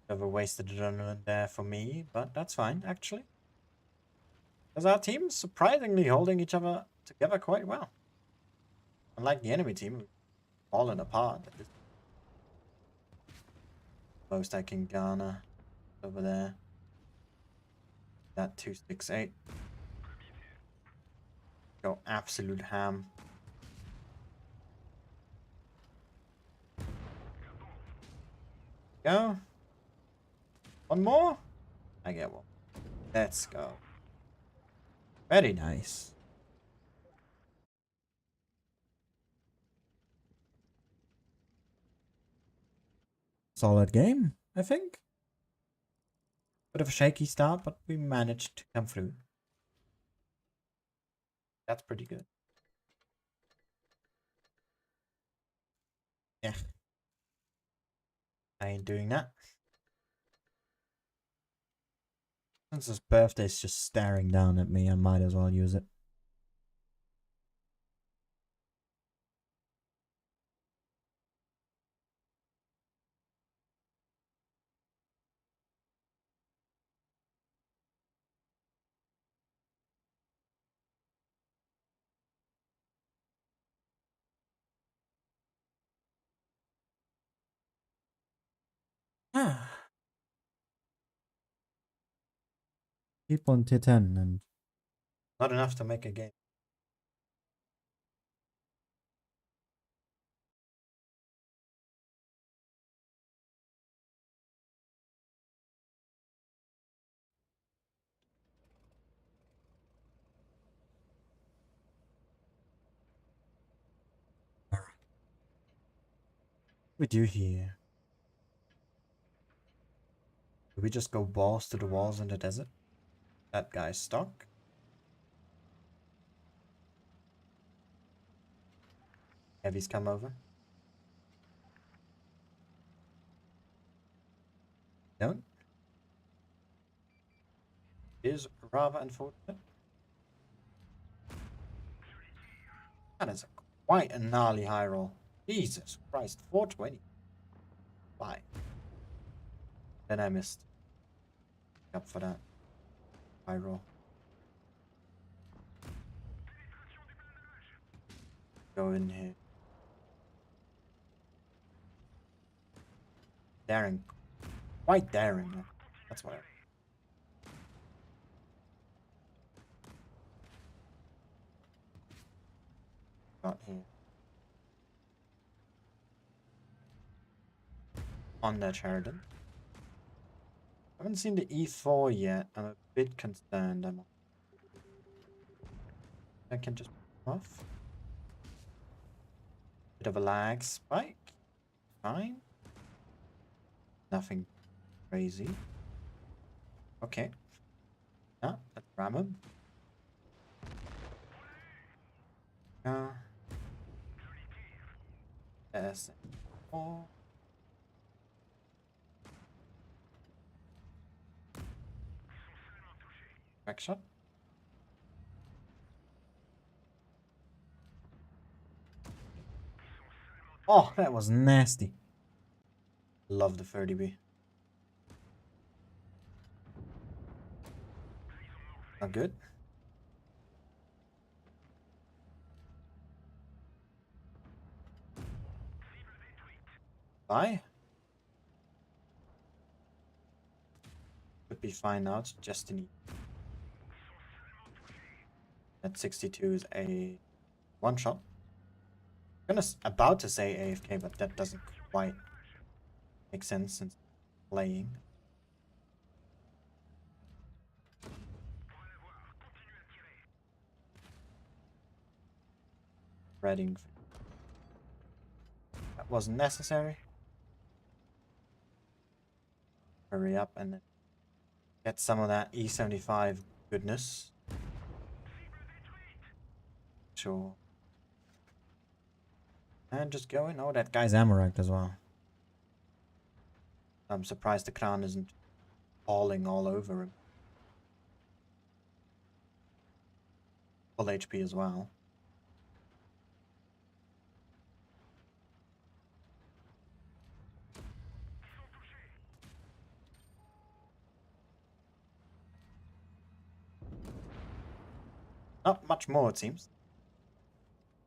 Never wasted adrenaline there for me, but that's fine, actually. Because our team's surprisingly holding each other together quite well. Unlike the enemy team, fallen apart. Most I can garner over there. That 268. Go absolute ham. Go. One more? I get one. Let's go. Very nice.
Solid game, I think.
Bit of a shaky start, but we managed to come through. That's pretty good. Yeah. I ain't doing that. Since his birthday's just staring down at me, I might as well use it.
Ah. People in tier 10 and
Not enough to make a game. We do here. Do we just go balls to the walls in the desert? That guy's stuck. Heavy's come over. Don't. Is rather unfortunate. That is quite a gnarly high roll. Jesus Christ, 420. Why? Then I missed. Up for that high roll. Go in here. Daring. Quite daring. That's what I... got here. On that Sheridan. Haven't seen the E4 yet. I'm a bit concerned. I can just off. Bit of a lag spike. Fine. Nothing crazy. Okay. Yeah, let's ram him. Yes. Oh. Back shot. Oh, that was nasty. Love the 30B. Not good. Bye. Could be fine now. It's Destiny. That 62 is a one shot. I'm about to say AFK, but that doesn't quite make sense since playing. Reading. That wasn't necessary. Hurry up and then get some of that E75 goodness. Sure. And just go in. Oh, that guy's Amaranth as well. I'm surprised the crown isn't falling all over him. Full HP as well. Not much more, it seems.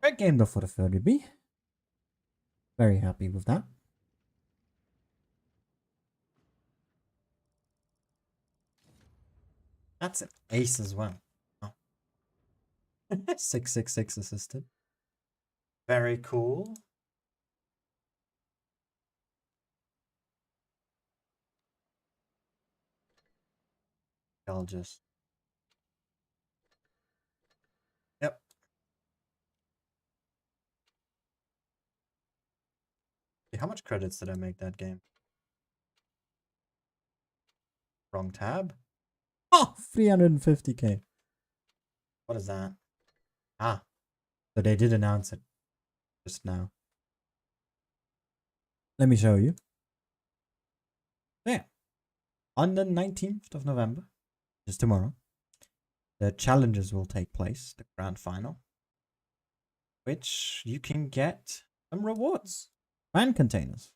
great game though for the 30B. Very happy with that.
That's an ace as well. Oh.
666 assisted.
Very cool. I'll just... Yep. How much credits did I make that game? Wrong tab?
Oh, 350k.
What is that? Ah,
So they did announce it just now. Let me show you. There. On the 19th of November, just tomorrow, the challenges will take place, the grand final, which you can get some rewards. Fan containers,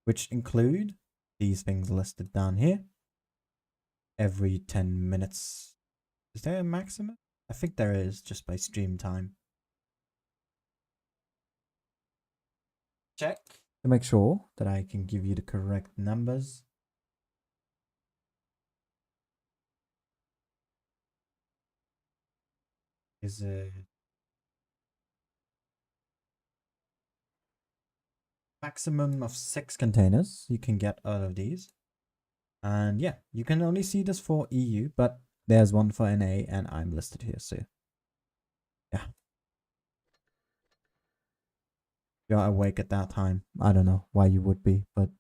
which include these things listed down here. Every 10 minutes. Is there a maximum? I think there is, just by stream time.
check.
To make sure that I can give you the correct numbers. Is it maximum of 6 containers you can get out of these? And yeah, you can only see this for EU, but there's one for NA and I'm listed here, so yeah. You're awake at that time. I don't know why you would be, but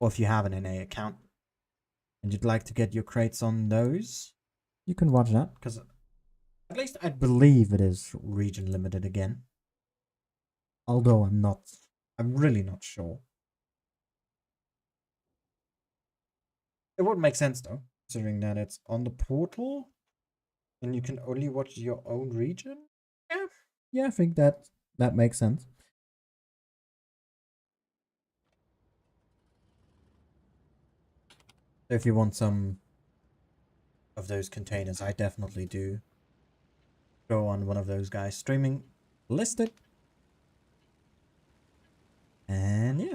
or if you have an NA account and you'd like to get your crates on those, you can watch that, because at least I believe it is region limited again. Although I'm really not sure. It would make sense though, considering that it's on the portal and you can only watch your own region. Yeah, I think that makes sense. If you want some of those containers, I definitely do go on one of those guys streaming listed. And yeah,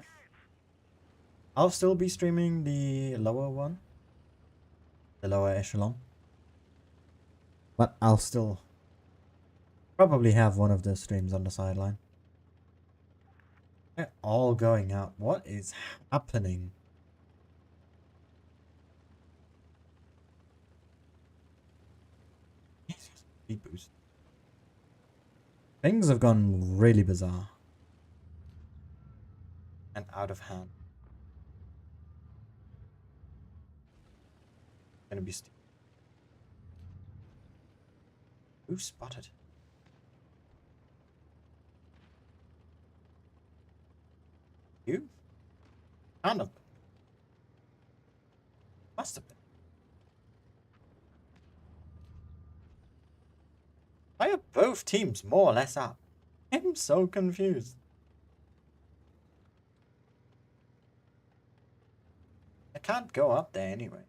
I'll still be streaming the lower one, the lower echelon, but I'll still probably have one of the streams on the sideline. They're all going out. What is happening? Speed boost. Things have gone really bizarre and out of hand. Gonna be who spotted? You? Kind of. Must have been. Why are both teams more or less up? I'm so confused. I can't go up there anyway.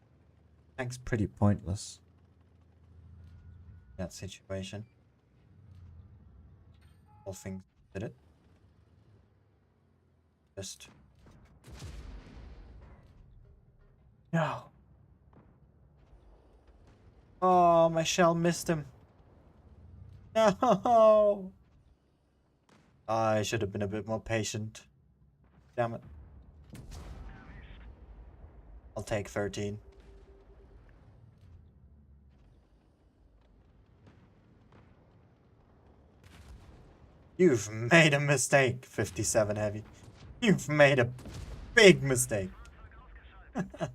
Tank's pretty pointless. That situation. All things did it. Just. No. Oh, my shell missed him. No. I should have been a bit more patient. Damn it. I'll take 13. You've made a mistake, 57 heavy. You've made a big mistake. I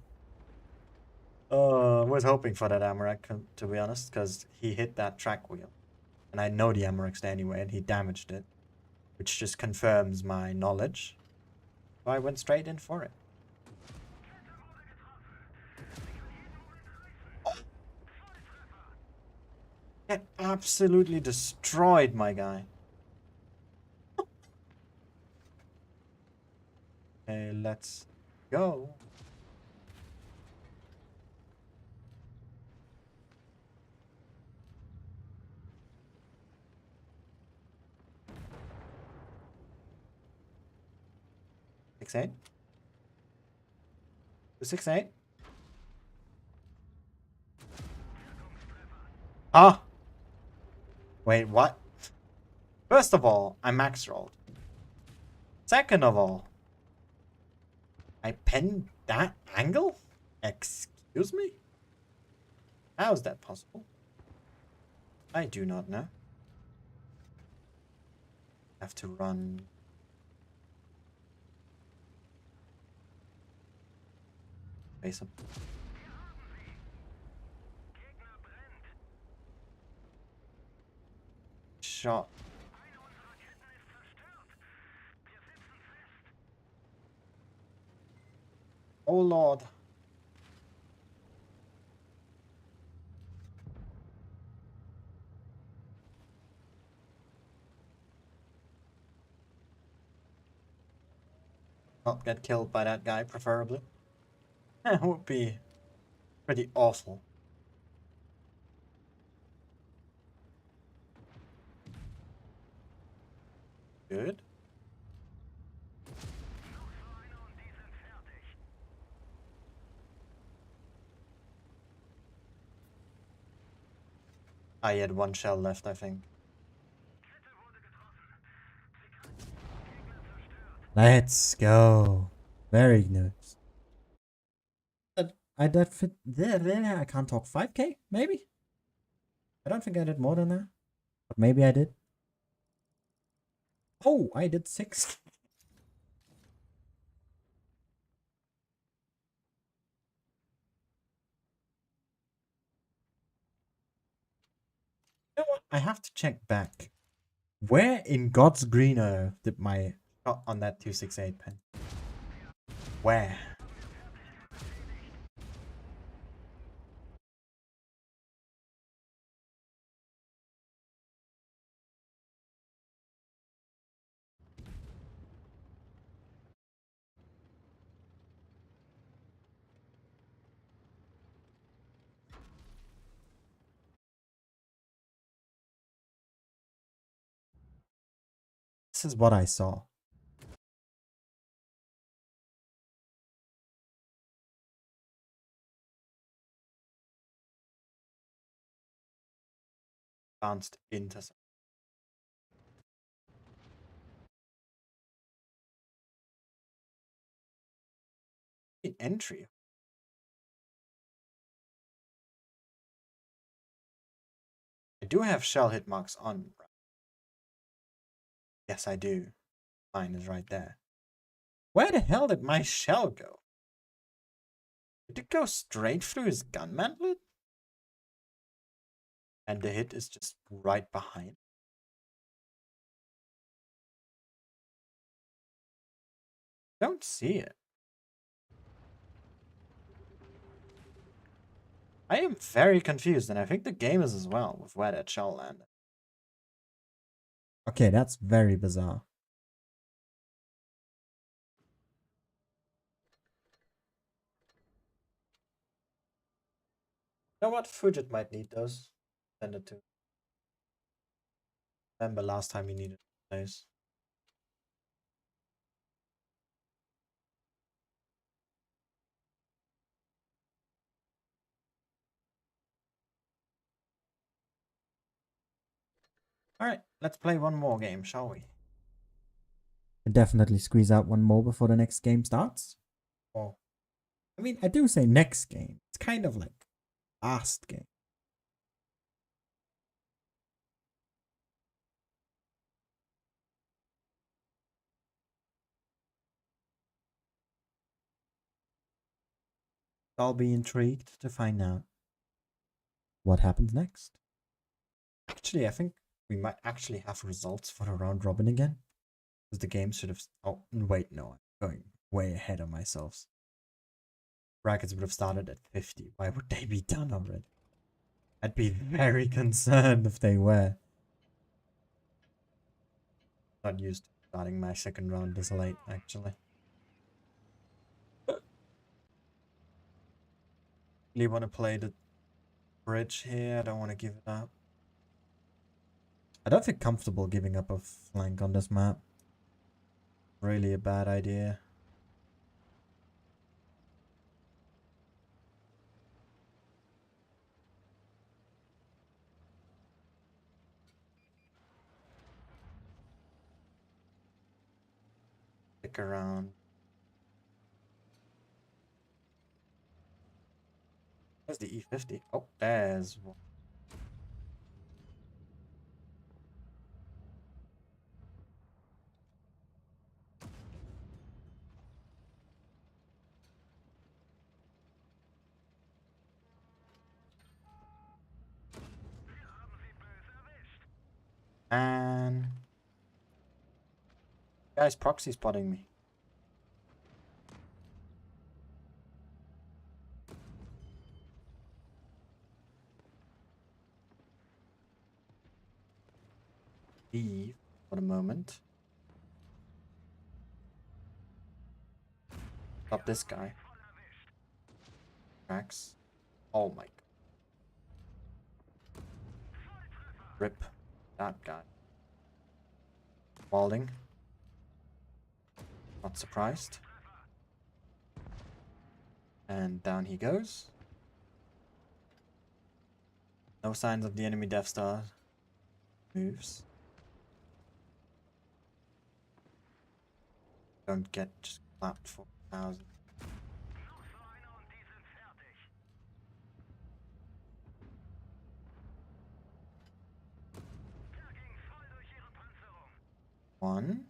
was hoping for that Amarak, to be honest, because he hit that track wheel. And I know the Amarak's there anyway, and he damaged it. Which just confirms my knowledge. So I went straight in for it. Oh. Get absolutely destroyed, my guy. Okay, let's go. Six eight. 6-8. Ah!
Wait, what? First of all, I max rolled. Second of all, I pinned that angle? Excuse me? How is that possible? I do not know. Have to run. Face up. Shot. Oh lord. Not get killed by that guy, preferably. That would be pretty awful. Good. I had one shell left, I think.
Let's go. Very nice. I did fit there. I can't talk 5k, maybe? I don't think I did more than that. But maybe I did. Oh, I did 6. You know what? I have to check back. Where in God's green earth did my shot on that 268 pen? Where? This is what I saw. Advanced intercept. Entry. I do have shell hit marks on. Yes, I do. Mine is right there. Where the hell did my shell go? Did it go straight through his gun mantlet? And the hit is just right behind. Don't see it. I am very confused, and I think the game is as well with where that shell landed. Okay, that's very bizarre. You know what? Fujit might need those. Send it to. Remember last time you needed those. Alright, let's play one more game, shall we? Definitely squeeze out one more before the next game starts. Or, I mean, I do say next game. It's kind of like last game. I'll be intrigued to find out what happens next. Actually, I think we might actually have results for the round robin again. Because the game should have. Oh, wait, no. I'm going way ahead of myself. Brackets would have started at 50. Why would they be done already? I'd be very concerned if they were. Not used to starting my second round this late, actually. Really want to play the bridge here. I don't want to give it up. I don't feel comfortable giving up a flank on this map. Really a bad idea.
back around. Where's the E50? Oh, there's one. And guy's proxy spotting me. Leave for a moment. Stop this guy. Tracks. Oh my god. Rip that guy. Balding. Not surprised. And down he goes. No signs of the enemy Death Star. Moves. Don't get just clapped for 1,000. One.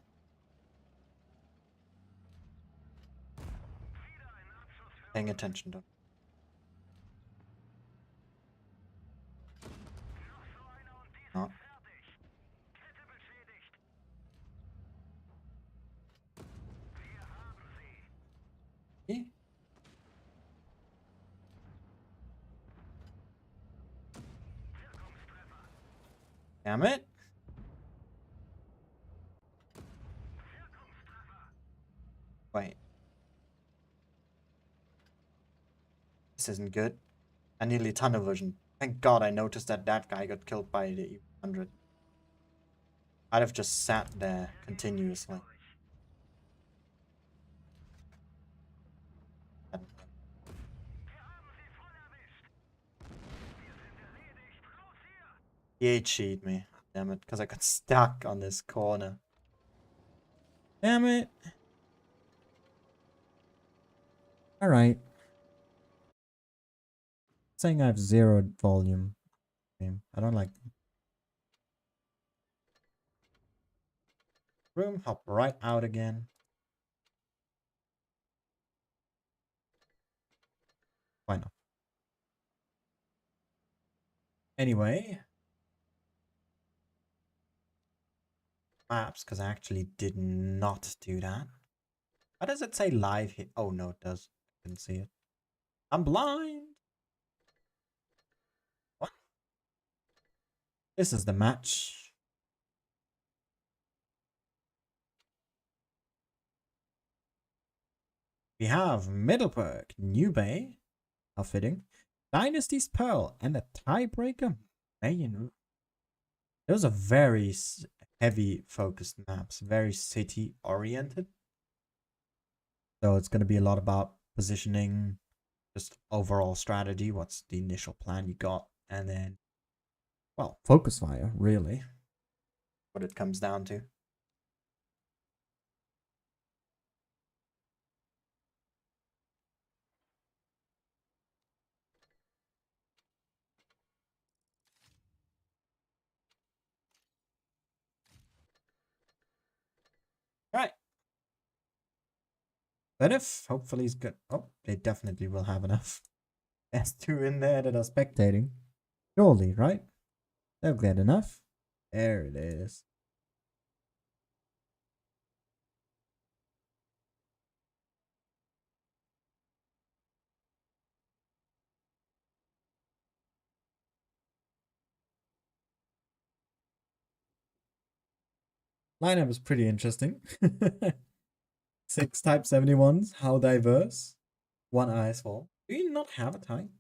Paying attention to. Not. Eh? Damn it. Wait. This isn't good. I nearly tunnel vision. Thank god I noticed that that guy got killed by the E100. I'd have just sat there continuously. He ate cheat me. Damn it, because I got stuck on this corner. Damn it.
Alright. Saying I have 0 volume. I don't like them.
Room, hop right out again.
Why not? Anyway.
Maps, because I actually did not do that. Why does it say live here? Oh no, it does. I couldn't see it. I'm blind. What?
This is the match. We have Middleburg, New Bay. How fitting. Dynasty's Pearl and a tiebreaker. Man, those are very heavy focused maps, very city oriented. So it's going to be a lot about positioning, just overall strategy. What's the initial plan you got? And then, well, focus fire, really.
What it comes down to. Alright.
Zenith, hopefully he's good. Oh, they definitely will have enough. There's 2 in there that are spectating. Surely, right? They'll get enough. There it is. Lineup is pretty interesting. 6 Type 71s. How diverse. 1 IS4. Do you not have a type?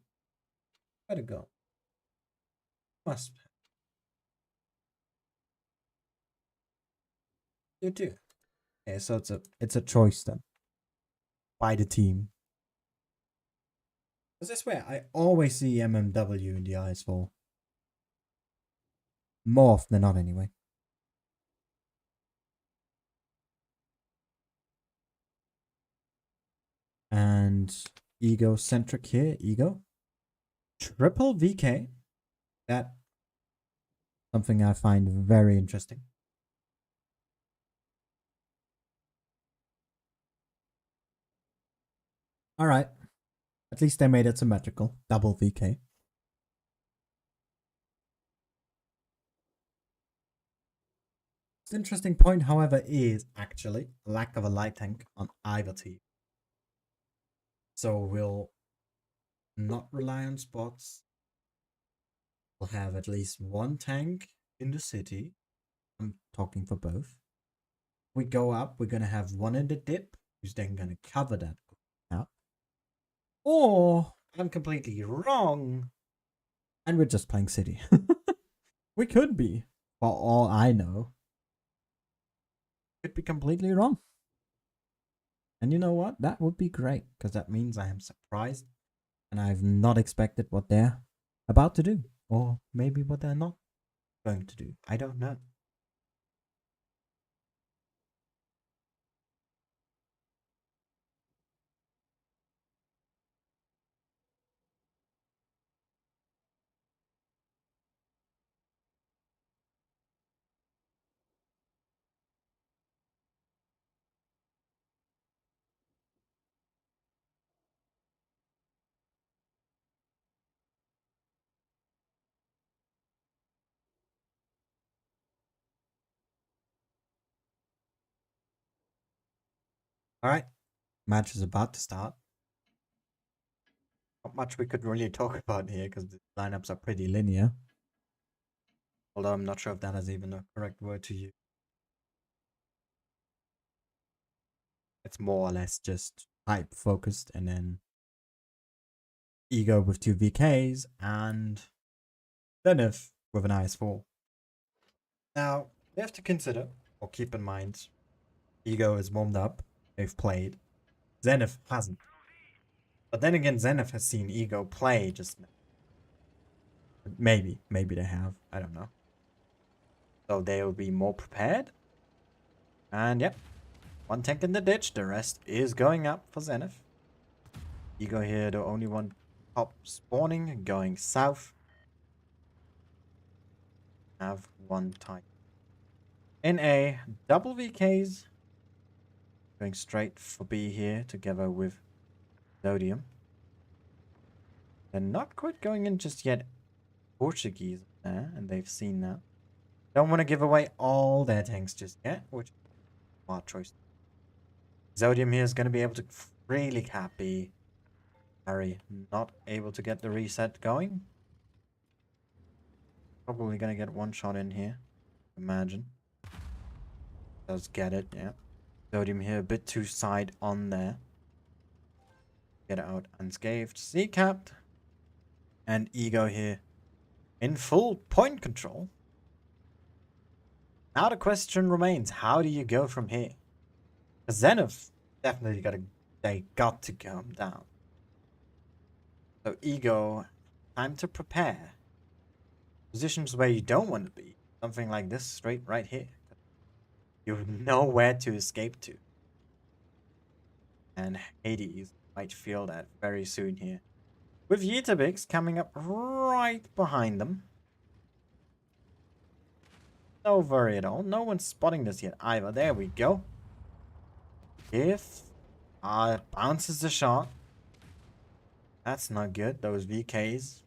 Where'd it go? Must have. You do. Okay, so it's a choice then. By the team. Because I swear, I always see MMW in the IS4. More often than not, anyway. And Ego-centric here, Ego. Triple VK. That something I find very interesting. Alright. At least they made it symmetrical. Double VK. The interesting point, however, is actually lack of a light tank on either team. So we'll not rely on spots. We'll have at least one tank in the city. I'm talking for both. We go up, we're gonna have one in the dip, who's then gonna cover that up. Or I'm completely wrong. And we're just playing city. We could be, for all I know. Could be completely wrong. And you know what? That would be great, because that means I am surprised and I've not expected what they're about to do. Or maybe what they're not going to do. I don't know. Alright, match is about to start. Not much we could really talk about here because the lineups are pretty linear. Although I'm not sure if that is even a correct word to use. It's more or less just type focused and then Ego with 2 VKs and Zenith with an IS-4. Now, you have to consider or keep in mind Ego is warmed up, they've played. Zenith hasn't. But then again, Zenith has seen Ego play just maybe they have. I don't know. So they'll be more prepared. And yep. One tank in the ditch. The rest is going up for Zenith. Ego here, the only one top spawning, going south. Have one tank. In A, double VKs. Going straight for B here together with Zodium. They're not quite going in just yet. Portuguese there, and they've seen that. Don't want to give away all their tanks just yet, which is a smart choice. Zodium here is going to be able to freely cap B. Harry not able to get the reset going. Probably going to get one shot in here. Imagine. Does get it, yeah. Zodium here a bit too side on there. Get out unscathed. C-capped. And Ego here in full point control. Now the question remains, how do you go from here? Zenith definitely got to calm down. So Ego, time to prepare. Positions where you don't want to be. Something like this straight right here. You know where to escape to. And Hades might feel that very soon here. With Yeetabix coming up right behind them. No worry at all. No one's spotting this yet either. There we go. If bounces the shot. That's not good. Those VKs.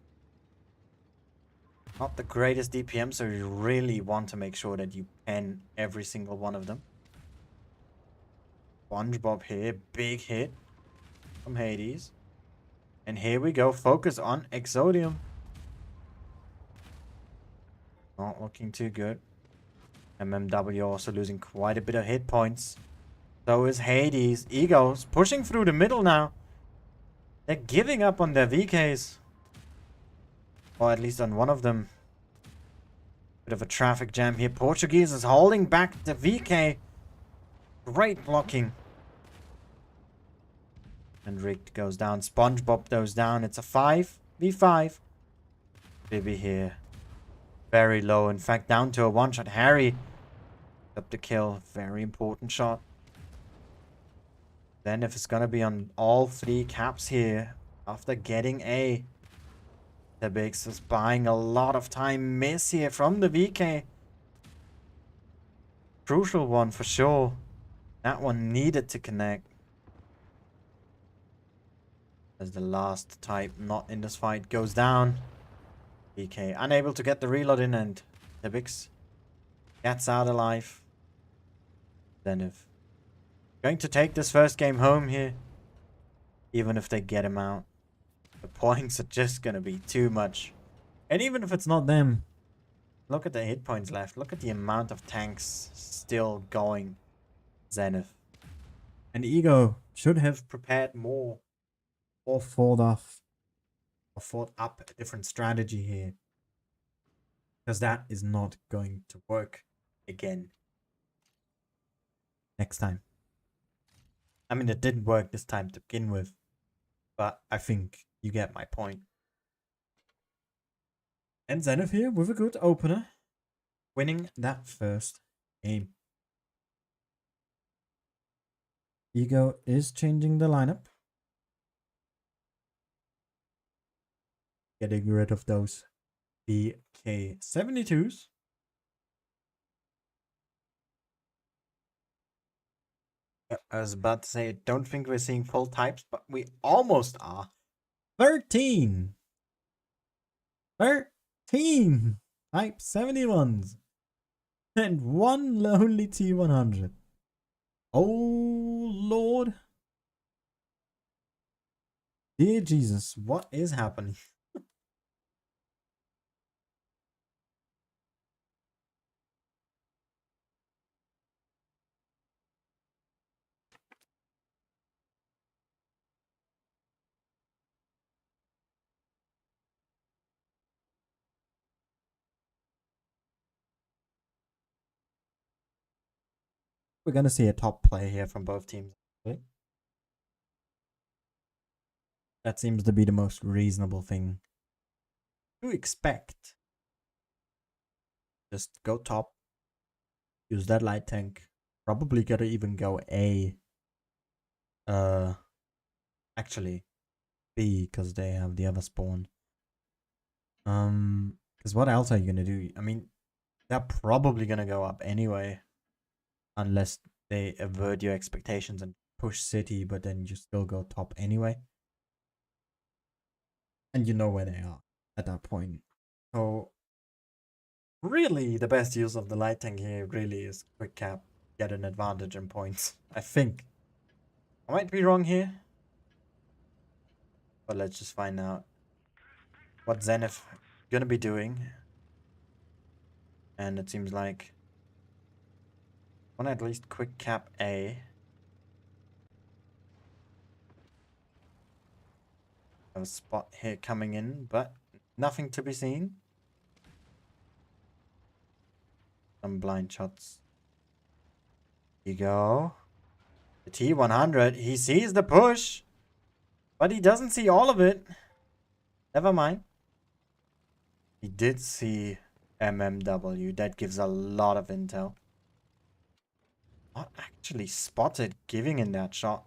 Not the greatest DPM, so you really want to make sure that you pen every single one of them. SpongeBob here. Big hit from Hades. And here we go. Focus on Exodium. Not looking too good. MMW also losing quite a bit of hit points. So is Hades. Ego's pushing through the middle now. They're giving up on their VKs. Or at least on one of them. Bit of a traffic jam here. Portuguese is holding back the VK. Great blocking. And Rick goes down. SpongeBob goes down. It's a 5v5. Bibi here. Very low. In fact, down to a one-shot. Harry up the kill. Very important shot.
Zenith is gonna be on all 3 caps here after getting A. Tebix is buying a lot of time. Miss here from the VK. Crucial one for sure. That one needed to connect. As the last type not in this fight goes down. VK unable to get the reload in, and Tebix gets out alive. Zenith going to take this first game home here. Even if they get him out. The points are just gonna be too much. And even if it's not them, look at the hit points left. Look at the amount of tanks still going. Zenith. And Ego should have prepared more. Or thought up a different strategy here. Because that is not going to work again. Next time. I mean, it didn't work this time to begin with. But I think you get my point. And Zenith here with a good opener. Winning that first game. Ego is changing the lineup. Getting rid of those BK-72s. I was about to say, I don't think we're seeing full types, but we almost are. 13! 13 Type 71s. And 1 lonely T100. Oh, Lord. Dear Jesus, what is happening? We're going to see a top play here from both teams. That seems to be the most reasonable thing to expect. Just go top. Use that light tank. Probably gotta even go A. Actually, B, because they have the other spawn. Because what else are you gonna do? I mean, they're probably gonna go up anyway. Unless they avert your expectations and push city, but then you still go top anyway. And you know where they are at that point. So, really, the best use of the light tank here really is quick cap. Get an advantage in points, I think. I might be wrong here. But let's just find out what Zenith gonna be doing. And it seems like I want to at least quick cap A. Have a spot here coming in, but nothing to be seen. Some blind shots. Here you go. The T100, he sees the push, but he doesn't see all of it. Never mind. He did see MMW. That gives a lot of intel. Not actually spotted giving in that shot.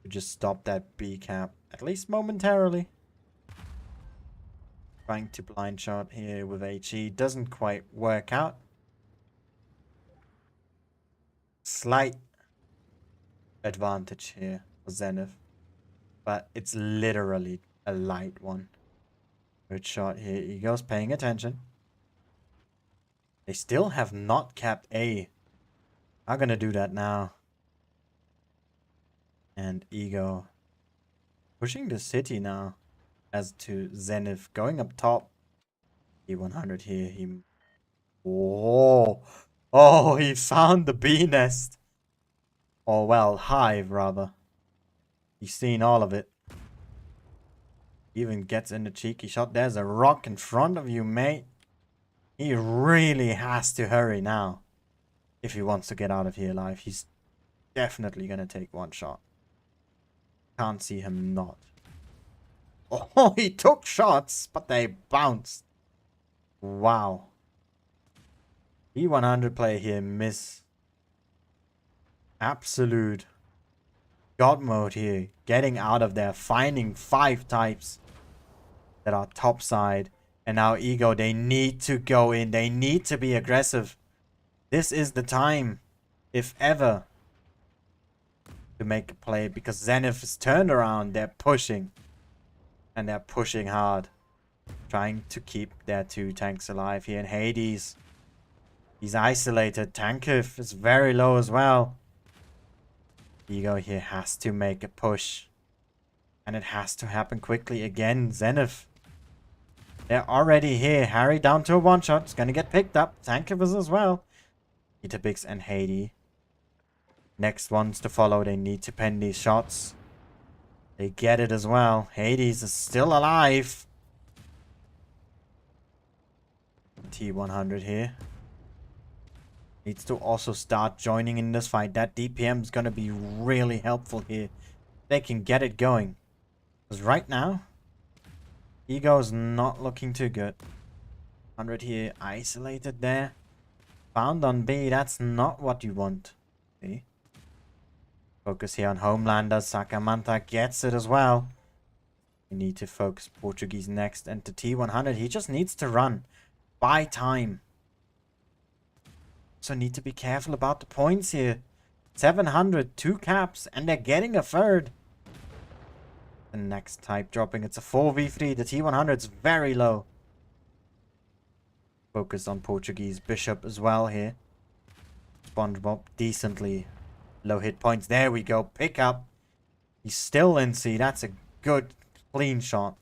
To just stop that B cap, at least momentarily. Trying to blind shot here with HE. Doesn't quite work out. Slight advantage here for Zenith. But it's literally a light one. Good shot here. Ego's paying attention. They still have not capped A. I'm gonna do that now. And Ego pushing the city now. As to Zenith going up top. E100 here. He. Whoa. Oh, he found the bee nest. Or well, hive rather. He's seen all of it. Even gets in the cheeky shot. There's a rock in front of you, mate. He really has to hurry now. If he wants to get out of here alive. He's definitely gonna take one shot. Can't see him not. Oh, he took shots, but they bounced. Wow. E100 play here, miss. Absolute God mode here. Getting out of there. Finding 5 types that are top side. And now Ego, they need to go in. They need to be aggressive. This is the time, if ever, to make a play. Because Zenith is turned around. They're pushing. And they're pushing hard. Trying to keep their 2 tanks alive here. And Hades, he's isolated. Tankif is very low as well. Ego here has to make a push. And it has to happen quickly again. Zenith, they're already here. Harry down to a 1-shot. It's gonna get picked up. Tankif as well. Etabix and Hades. Next ones to follow. They need to pen these shots. They get it as well. Hades is still alive. T100 here. Needs to also start joining in this fight. That DPM is going to be really helpful here. They can get it going. Because right now, Ego is not looking too good. 100 here, isolated there. Found on B, that's not what you want. See? Focus here on Homelander. Sakamanta gets it as well. We need to focus Portuguese next. And to T100, he just needs to run. Buy time. So need to be careful about the points here. 700, 2 caps, and they're getting a 3rd. The next type dropping. It's a 4v3. The T100 is very low. Focus on Portuguese Bishop as well here. SpongeBob decently low hit points. There we go. Pick up. He's still in C. That's a good, clean shot.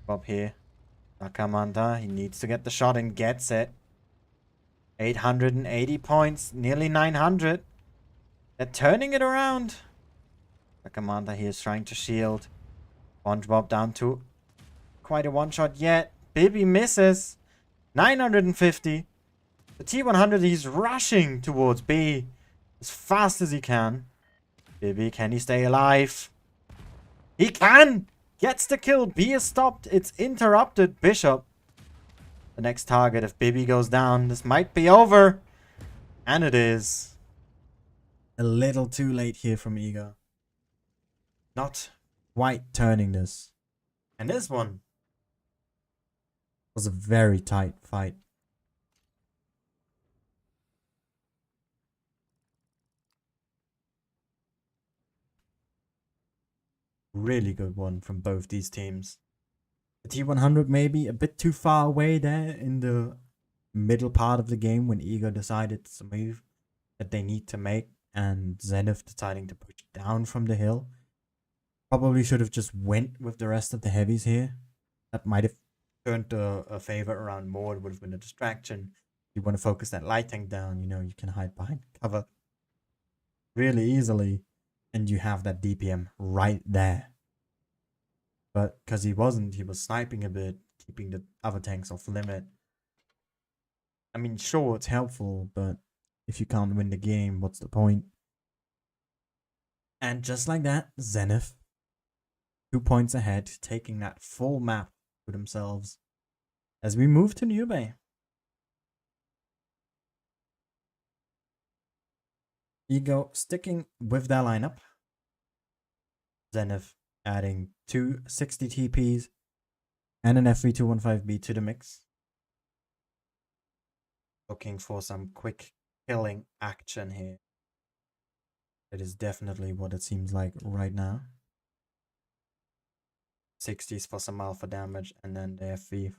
Bob here. Nakamanta. He needs to get the shot and gets it. 880 points. Nearly 900. They're turning it around. Nakamanta here is trying to shield. SpongeBob down to quite a 1-shot yet. Bibi misses. 950. The T100, he's rushing towards B as fast as he can. Bibi, can he stay alive? He can! Gets the kill. B is stopped. It's interrupted. Bishop. The next target, if Bibi goes down, this might be over. And it is.
A little too late here from Ego. Not quite turning this.
And this one
Was a very tight fight. Really good one from both these teams. The T100 maybe a bit too far away there in the middle part of the game when Ego decided it's a move that they need to make, and Zenith deciding to push down from the hill. Probably should have just went with the rest of the heavies here. That might have turned a favor around more. It would have been a distraction. You want to focus that light tank down, you know, you can hide behind cover really easily, and you have that DPM right there. But because he wasn't, he was sniping a bit, keeping the other tanks off limit. I mean, sure, it's helpful, but if you can't win the game, what's the point? And just like that, Zenith, 2 points ahead, taking that full map to themselves as we move to New Bay. Ego sticking with their lineup. Zenith adding 2 60 TPs and an FV215B to the mix. Looking for some quick killing action here. It is definitely what it seems like right now. 60s for some alpha damage, and then the FV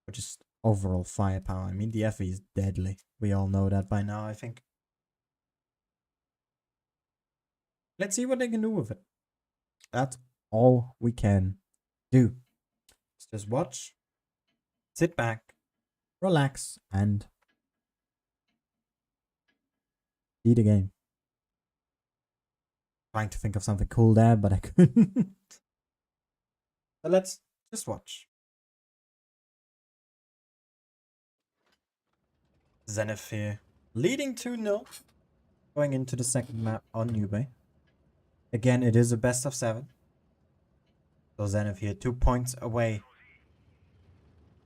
for just overall firepower. I mean, the FV is deadly. We all know that by now, I think. Let's see what they can do with it. That's all we can do. Let's just watch, sit back, relax, and see the game. Trying to think of something cool there, but I couldn't. So let's just watch. Zenith here, leading 2-0, going into the second map on New Bay. Again, it is a best of 7. So Zenith here, 2 points away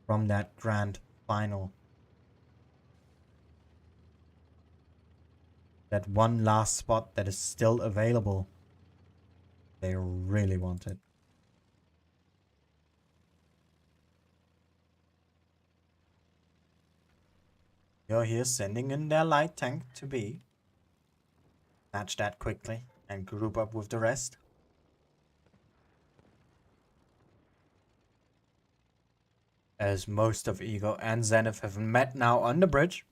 from that grand final.
That one last spot that is still available. They really want it. You're here sending in their light tank to B. Match that quickly and group up with the rest. As most of Ego and Zenith have met now on the bridge.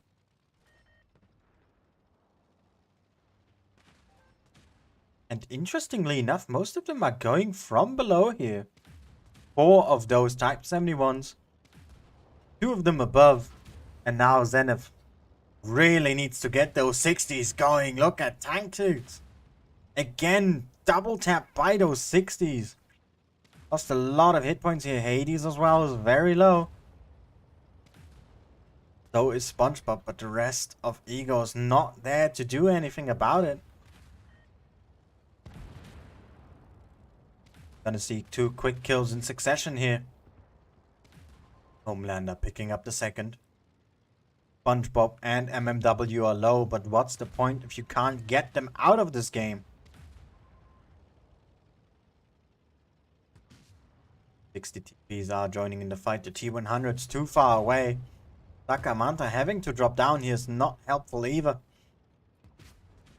And interestingly enough, most of them are going from below here. 4 of those Type 71s. 2 of them above. And now Zenith really needs to get those 60s going. Look at tank suits. Again, double tap by those 60s. Lost a lot of hit points here. Hades as well is very low. So is SpongeBob, but the rest of Ego is not there to do anything about it. Gonna see 2 quick kills in succession here. Homelander picking up the second. SpongeBob and MMW are low, but what's the point if you can't get them out of this game? 60 TPs are joining in the fight. The T100's too far away. Sakamanta having to drop down here is not helpful either.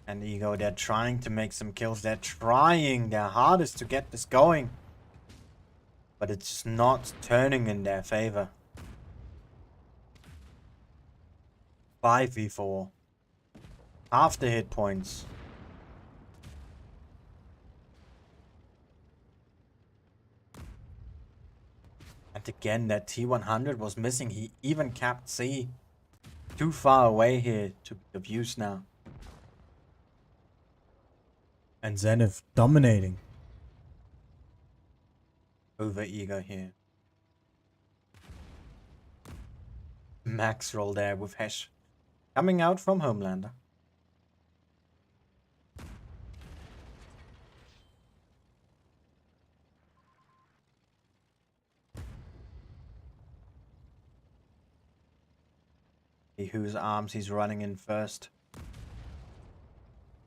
And Ego, they're trying to make some kills. They're trying their hardest to get this going. But it's not turning in their favor. 5v4. Half the hit points. And again, that T100 was missing. He even capped C. Too far away here to be of use now. And Zenith dominating over Ego here. Max roll there with Hesh coming out from Homelander. See whose arms he's running in first.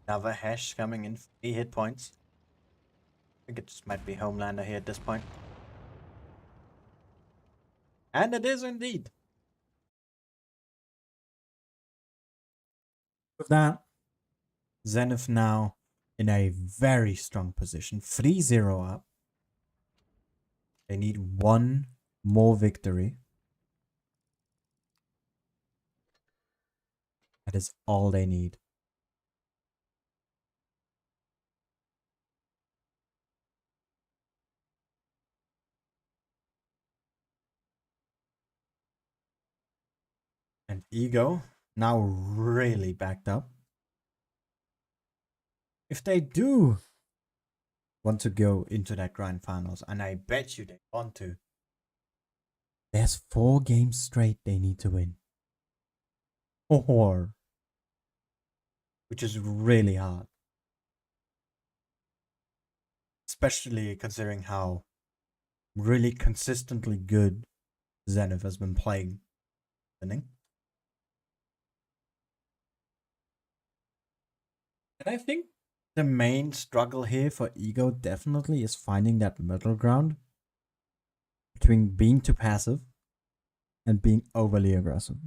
Another Hesh coming in, 3 hit points. I think it just might be Homelander here at this point. And it is indeed. With that, Zenith now in a very strong position. 3-0 up. They need 1 more victory. That is all they need. And Ego now really backed up. If they do want to go into that grand finals, and I bet you they want to, there's 4 games straight they need to win. 4. Which is really hard. Especially considering how really consistently good Zenith has been playing. And I think the main struggle here for Ego definitely is finding that middle ground between being too passive and being overly aggressive.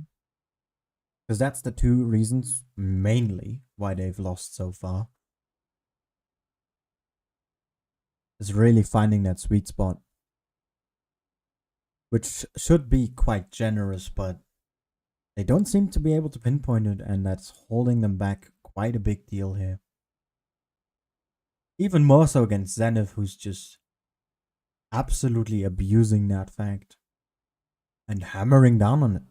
Because that's the 2 reasons mainly why they've lost so far. Is really finding that sweet spot. Which should be quite generous, but they don't seem to be able to pinpoint it, and that's holding them back quite a big deal here. Even more so against Zenith, who's just absolutely abusing that fact and hammering down on it.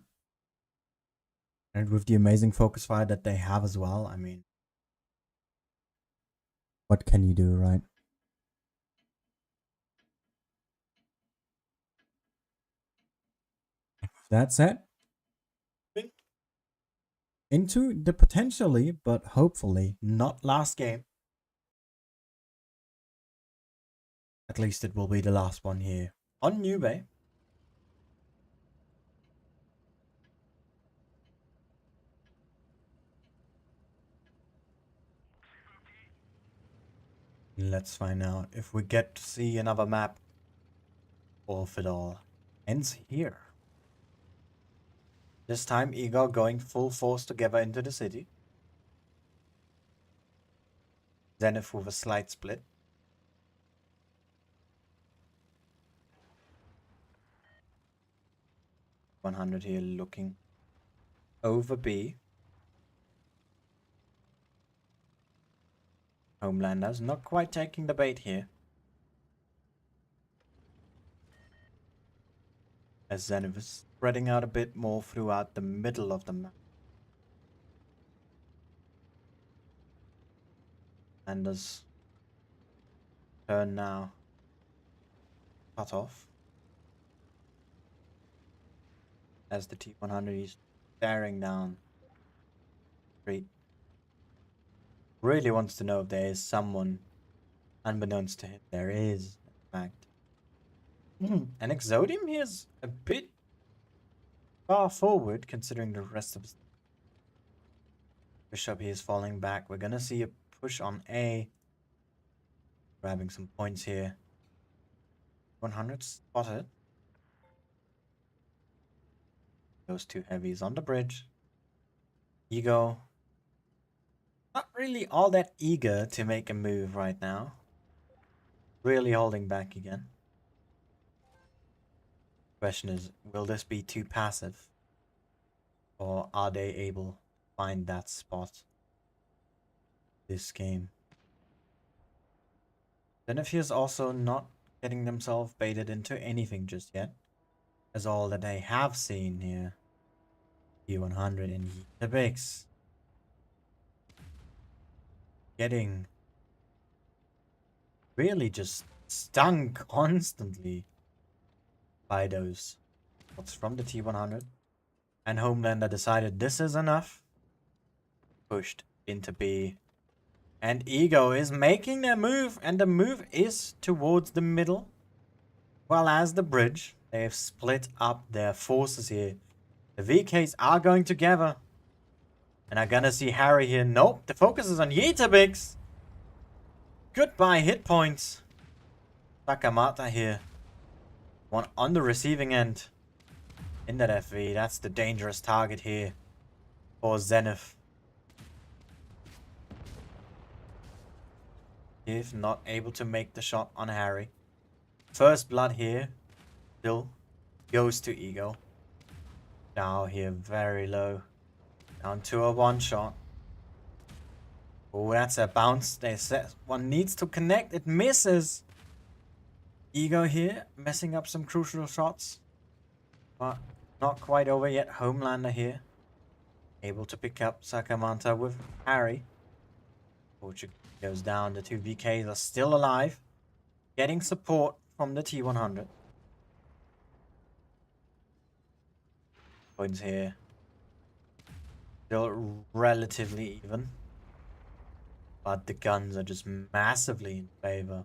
And with the amazing focus fire that they have as well, I mean, what can you do, right? That said, into the potentially, but hopefully not last game. At least it will be the last one here on New Bay. Let's find out if we get to see another map or if it all ends here. This time Igor going full force together into the city. Zenith with a slight split. T100 here looking over B. Homelanders not quite taking the bait here. As Zenith is spreading out a bit more throughout the middle of the map. Landers turn now. Cut off. As the T100 is staring down the street. Really wants to know if there is someone unbeknownst to him. There is, in fact. And Exodium here is a bit far forward considering the rest of his Bishop here is falling back. We're gonna see a push on A. Grabbing some points here. 100 spotted. Those two heavies on the bridge. Ego. Not really all that eager to make a move right now. Really holding back again. Question is, will this be too passive? Or are they able to find that spot this game? Zenith is also not getting themselves baited into anything just yet. As all that they have seen here. T100 and the Bix. Getting really just stung constantly by those shots from the T100. And Homelander decided this is enough. Pushed into B. And Ego is making their move. And the move is towards the middle. Well as the bridge. They've split up their forces here. The VKs are going together. And I'm gonna see Harry here. Nope, the focus is on Yeetabix. Goodbye hit points. Sakamata here. One on the receiving end. In that FV, that's the dangerous target here for Zenith. If not able to make the shot on Harry. First blood here. Still goes to Ego. Now here very low. Down to a one shot. Oh, that's a bounce. They said one needs to connect. It misses. Ego here messing up some crucial shots. But not quite over yet. Homelander here. Able to pick up Sakamanta with Harry. Portugal goes down. The two VKs are still alive. Getting support from the T100. Points here. Still relatively even. But the guns are just massively in favor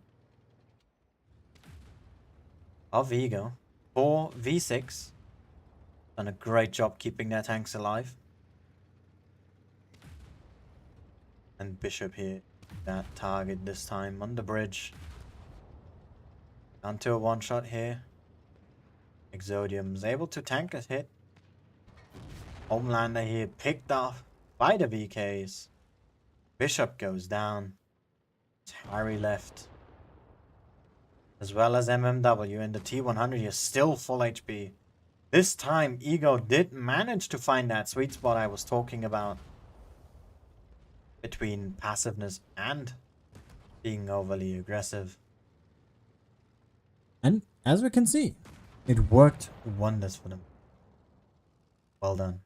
of Ego. 4v6. Done a great job keeping their tanks alive. And Bishop here. That target this time on the bridge. Down to a one shot here. Exodium's able to tank a hit. Homelander here picked off by the VKs. Bishop goes down. Harry left. As well as MMW, and the T100 is still full HP. This time Ego did manage to find that sweet spot I was talking about. Between passiveness and being overly aggressive.
And as we can see, it worked.
Wonders for them. Well done.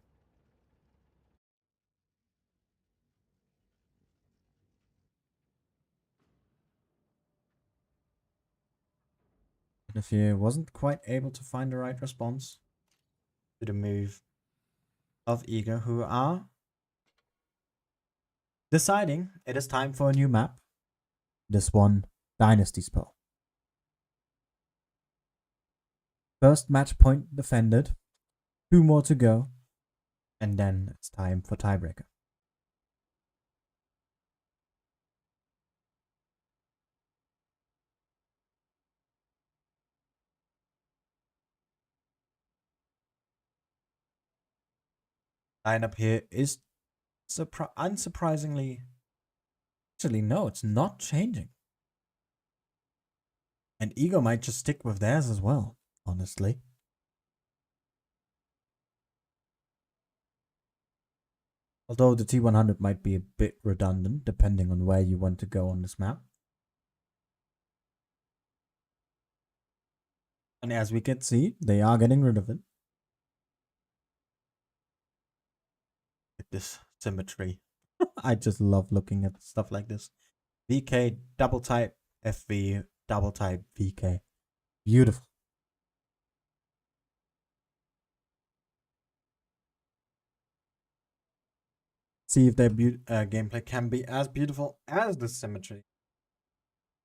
If he wasn't quite able to find the right response
To the move of Ego,
who are deciding it is time for a new map. This one, Dynasty Spell. First match point defended. 2 more to go. And then it's time for tiebreaker. lineup here is unsurprisingly. Actually, no, it's not changing. And Ego might just stick with theirs as well, honestly. Although the T100 might be a bit redundant, depending on where you want to go on this map. And as we can see, they are getting rid of it. Look at this symmetry. I just love looking at stuff like this. VK, double type, FV, double type, VK. Beautiful. See if their gameplay can be as beautiful as the symmetry.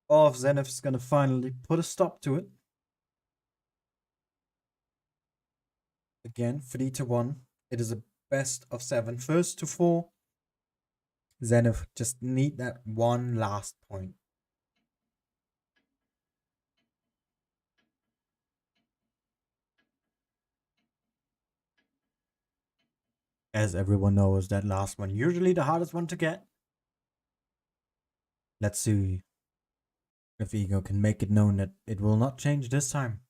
Or if Zenith's gonna finally put a stop to it. Again, 3-1. It is a best of 7. First to 4. Zenith just need that one last point. As everyone knows, that last one usually the hardest one to get. Let's see if Ego can make it known that it will not change this time.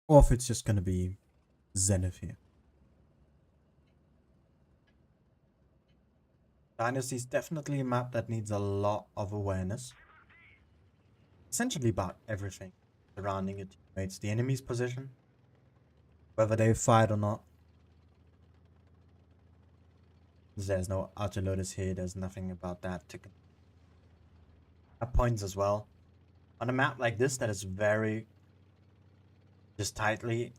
Or if it's just gonna be Zenith here. Dynasty is definitely a map that needs a lot of awareness. Essentially about everything surrounding it. It's the enemy's position, whether they fight or not. There's no outer lotus here, there's nothing about that to have points as well. On a map like this that is very just tightly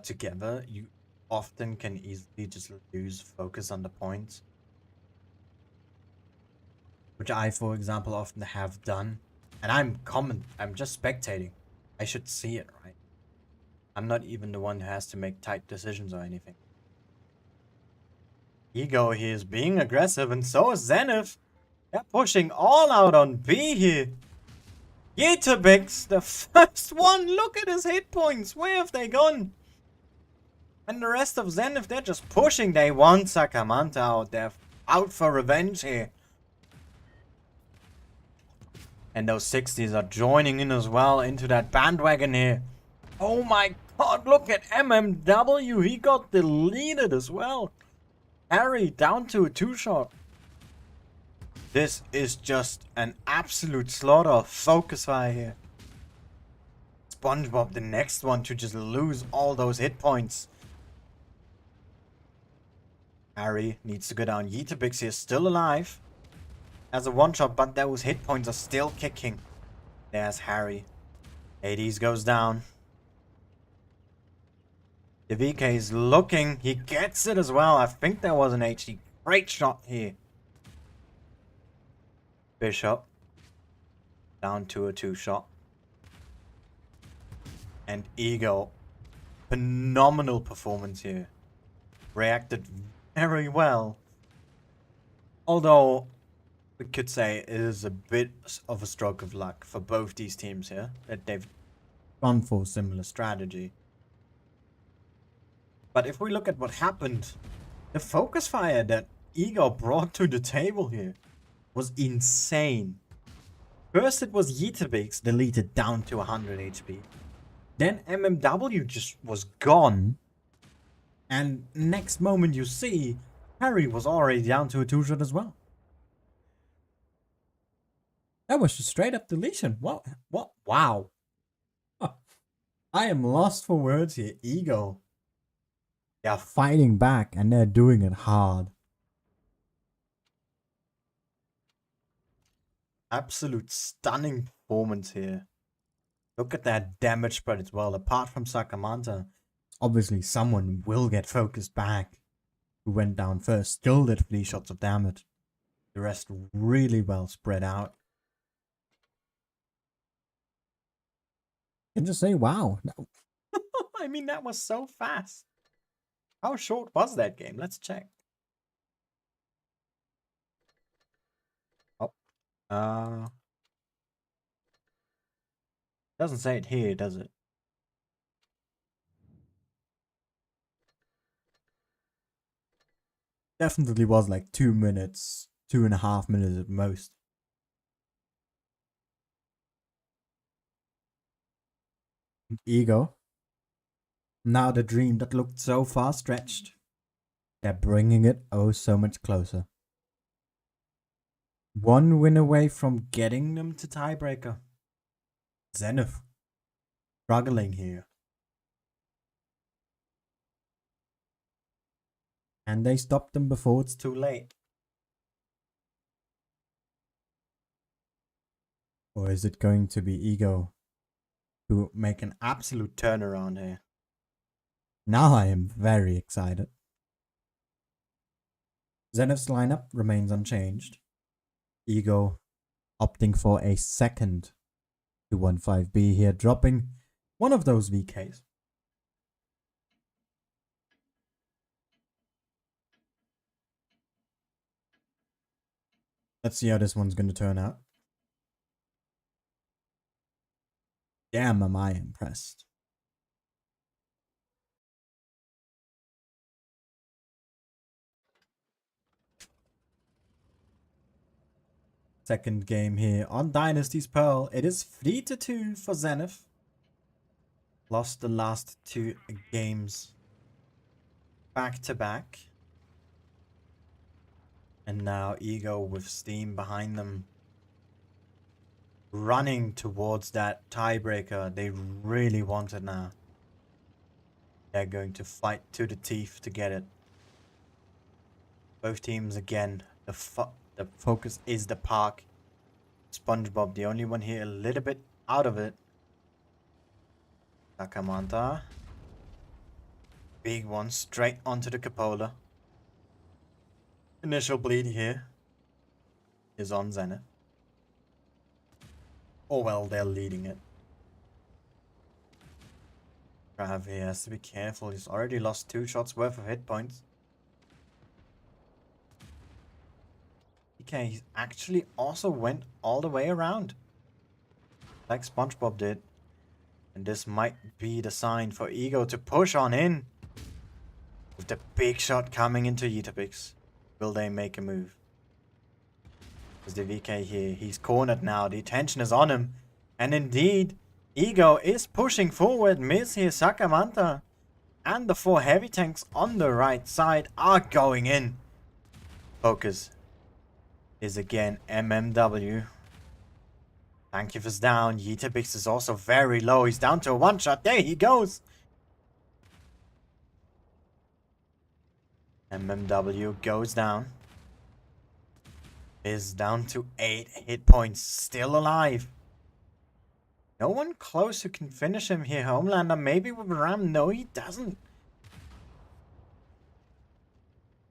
together, you often can easily just lose focus on the points. Which I, for example, often have done. And I'm just spectating. I should see it, right? I'm not even the one who has to make tight decisions or anything. Ego here is being aggressive, and so is Zenith. They're pushing all out on B here. Yeetabix, the first one. Look at his hit points. Where have they gone? And the rest of Zenith, they're just pushing. They want Sakamanta out. They're out for revenge here. And those 60s are joining in as well into that bandwagon here. Oh my god, look at MMW. He got deleted as well. Harry down to a 2-shot. This is just an absolute slaughter of focus fire here. SpongeBob, the next one to just lose all those hit points. Harry needs to go down. Yeetabix is still alive. As a one-shot, but those hit points are still kicking. There's Harry. Hades goes down. The VK is looking. He gets it as well. I think there was an HD. Great shot here. Bishop. Down to a 2-shot. And Ego. Phenomenal performance here. Reacted very well. Although we could say it is a bit of a stroke of luck for both these teams here, that they've gone for a similar strategy. But if we look at what happened, the focus fire that Ego brought to the table here was insane. First it was Yeetabix deleted down to 100 HP. Then MMW just was gone. And next moment you see, Harry was already down to a 2-shot as well. That was just straight up deletion. What? Wow. I am lost for words here. Ego. They are fighting back and they're doing it hard. Absolute stunning performance here. Look at that damage spread as well. Apart from Sakamanta, obviously someone will get focused back. Who went down first still did 3 shots of damage. The rest really well spread out. You can just say, wow. I mean, that was so fast. How short was that game? Let's check. Oh. Doesn't say it here, does it? Definitely was like 2 minutes, 2.5 minutes at most. Ego. Now the dream that looked so far stretched. They're bringing it oh so much closer. One win away from getting them to tiebreaker. Zenith. Struggling here. And they stopped them before it's too late. Or is it going to be Ego to make an absolute turnaround here? Now I am very excited. Zenith's lineup remains unchanged. Ego opting for a second 215B here, dropping one of those VKs. Let's see how this one's going to turn out. Damn, am I impressed. Second game here on Dynasty's Pearl. It is 3-2 for Zenith. Lost the last 2 games back to back. And now Ego with Steam behind them, running towards that tiebreaker they really wanted now. They're going to fight to the teeth to get it. Both teams again, the focus is the park. SpongeBob, the only one here a little bit out of it. Sakamanta. Big one straight onto the cupola. Initial bleed here is on Zenith. Oh well, they're leading it. Trav here has to be careful. He's already lost 2 shots worth of hit points. Okay, he actually also went all the way around, like SpongeBob did. And this might be the sign for Ego to push on in. With the big shot coming into Yeetabix. Will they make a move? There's the VK here. He's cornered now. The attention is on him. And indeed, Ego is pushing forward. Miss here, Sakamanta. And the 4 heavy tanks on the right side are going in. Focus is again MMW. Tankiv is down. Yeetabix is also very low. He's down to a 1-shot. There he goes. MMW goes down. Is down to 8 hit points. Still alive. No one close who can finish him here. Homelander maybe with Ram. No, he doesn't.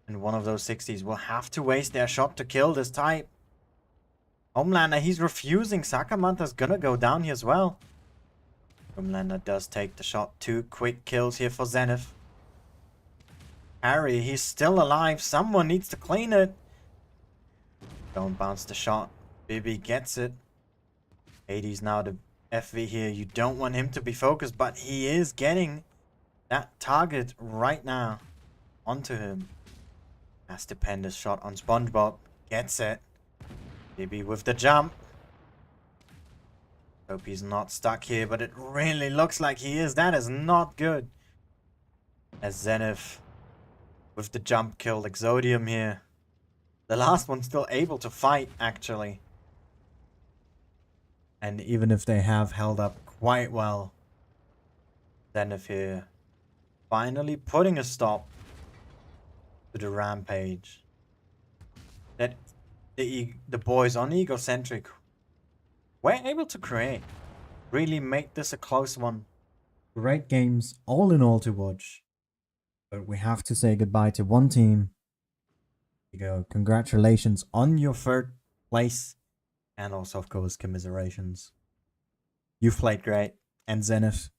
And one of those 60s will have to waste their shot to kill this type. Homelander, he's refusing. Sakamanta's gonna go down here as well. Homelander does take the shot. 2 quick kills here for Zenith. Harry, he's still alive. Someone needs to clean it. Don't bounce the shot. Bibi gets it. 80's now the FV here. You don't want him to be focused, but he is getting that target right now onto him. Has to pen this shot on SpongeBob. Gets it. Bibi with the jump. Hope he's not stuck here, but it really looks like he is. That is not good. As Zenith with the jump killed Exodium here. The last one still able to fight, actually. And even if they have held up quite well, Zenith here finally putting a stop to the rampage that the boys on Egocentric were able to create. Really make this a close one. Great games all in all to watch. But we have to say goodbye to one team. Ego, congratulations on your 3rd place. And also, of course, commiserations. You've played great. And Zenith,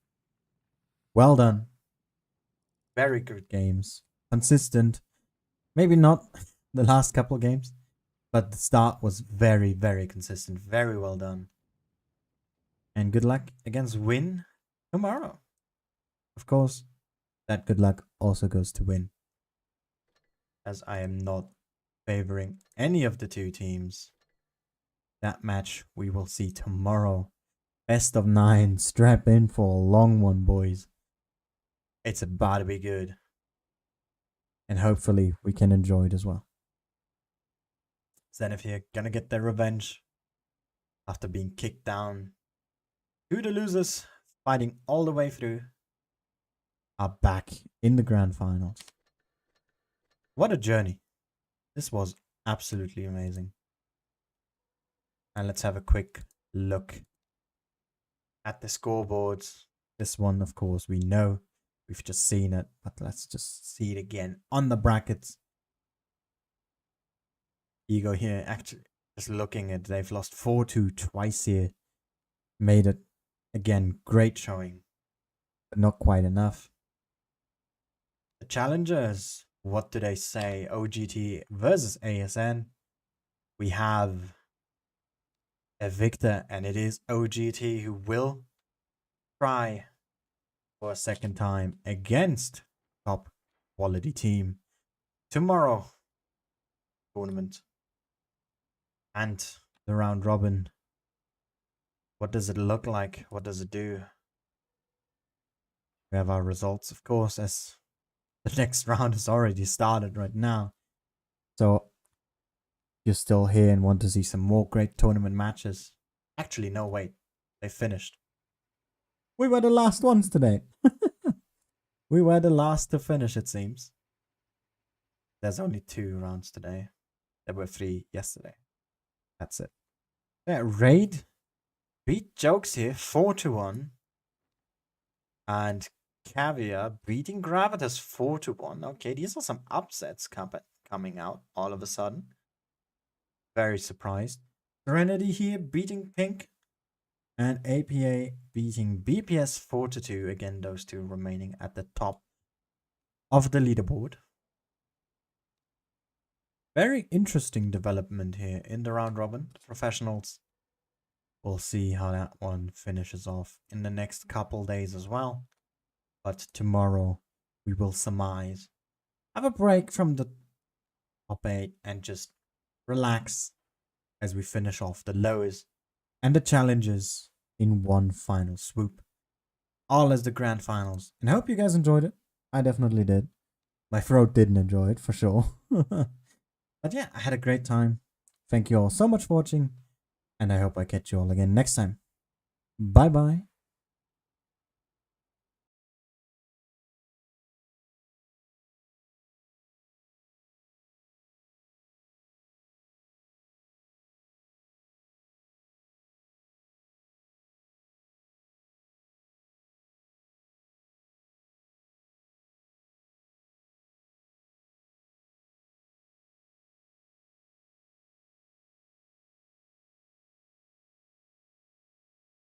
well done. Very good games. Consistent. Maybe not the last couple of games. But the start was very, very consistent. Very well done. And good luck against Win tomorrow. Of course, that good luck also goes to Win.
as I am not favoring any of the two teams. That match we will see tomorrow. Best of 9. Strap in for a long one, boys. It's about to be good. And hopefully we can enjoy it as well. Zenith here, gonna get their revenge after being kicked down. To the losers, fighting all the way through, are back in the grand finals. What a journey. This was absolutely amazing. And let's have a quick look at the scoreboards. This one, of course, we know. We've just seen it, but let's just see it again on the brackets. Ego here, actually, just looking at, they've lost 4-2 twice here. Made it, again, great showing, but not quite enough. The challengers, what do they say? OGT versus ASN. We have a victor, and it is OGT who will try for a second time against top quality team tomorrow tournament. And the round robin, what does it look like? What does it do? We have our results, of course, as the next round has already started right now. So if you're still here and want to see some more great tournament matches, actually no, wait, they finished. We were the last ones today. We were the last to finish, it seems. There's only 2 rounds today. There were 3 yesterday. That's it. Yeah, Raid beat Jokes here 4-1. And Caviar beating Gravitas 4-1. Okay, these are some upsets coming out all of a sudden. Very surprised. Serenity here beating Pink. And APA beating BPS 4-2. Again, those two remaining at the top of the leaderboard. Very interesting development here in the round robin. Professionals. We'll see how that one finishes off in the next couple days as well. But tomorrow we will surmise. Have a break from the top 8 and just relax as we finish off the lowers and the challenges in one final swoop. All as the grand finals. And I hope you guys enjoyed it. I definitely did. My throat didn't enjoy it for sure. But yeah, I had a great time. Thank you all so much for watching. And I hope I catch you all again next time. Bye bye.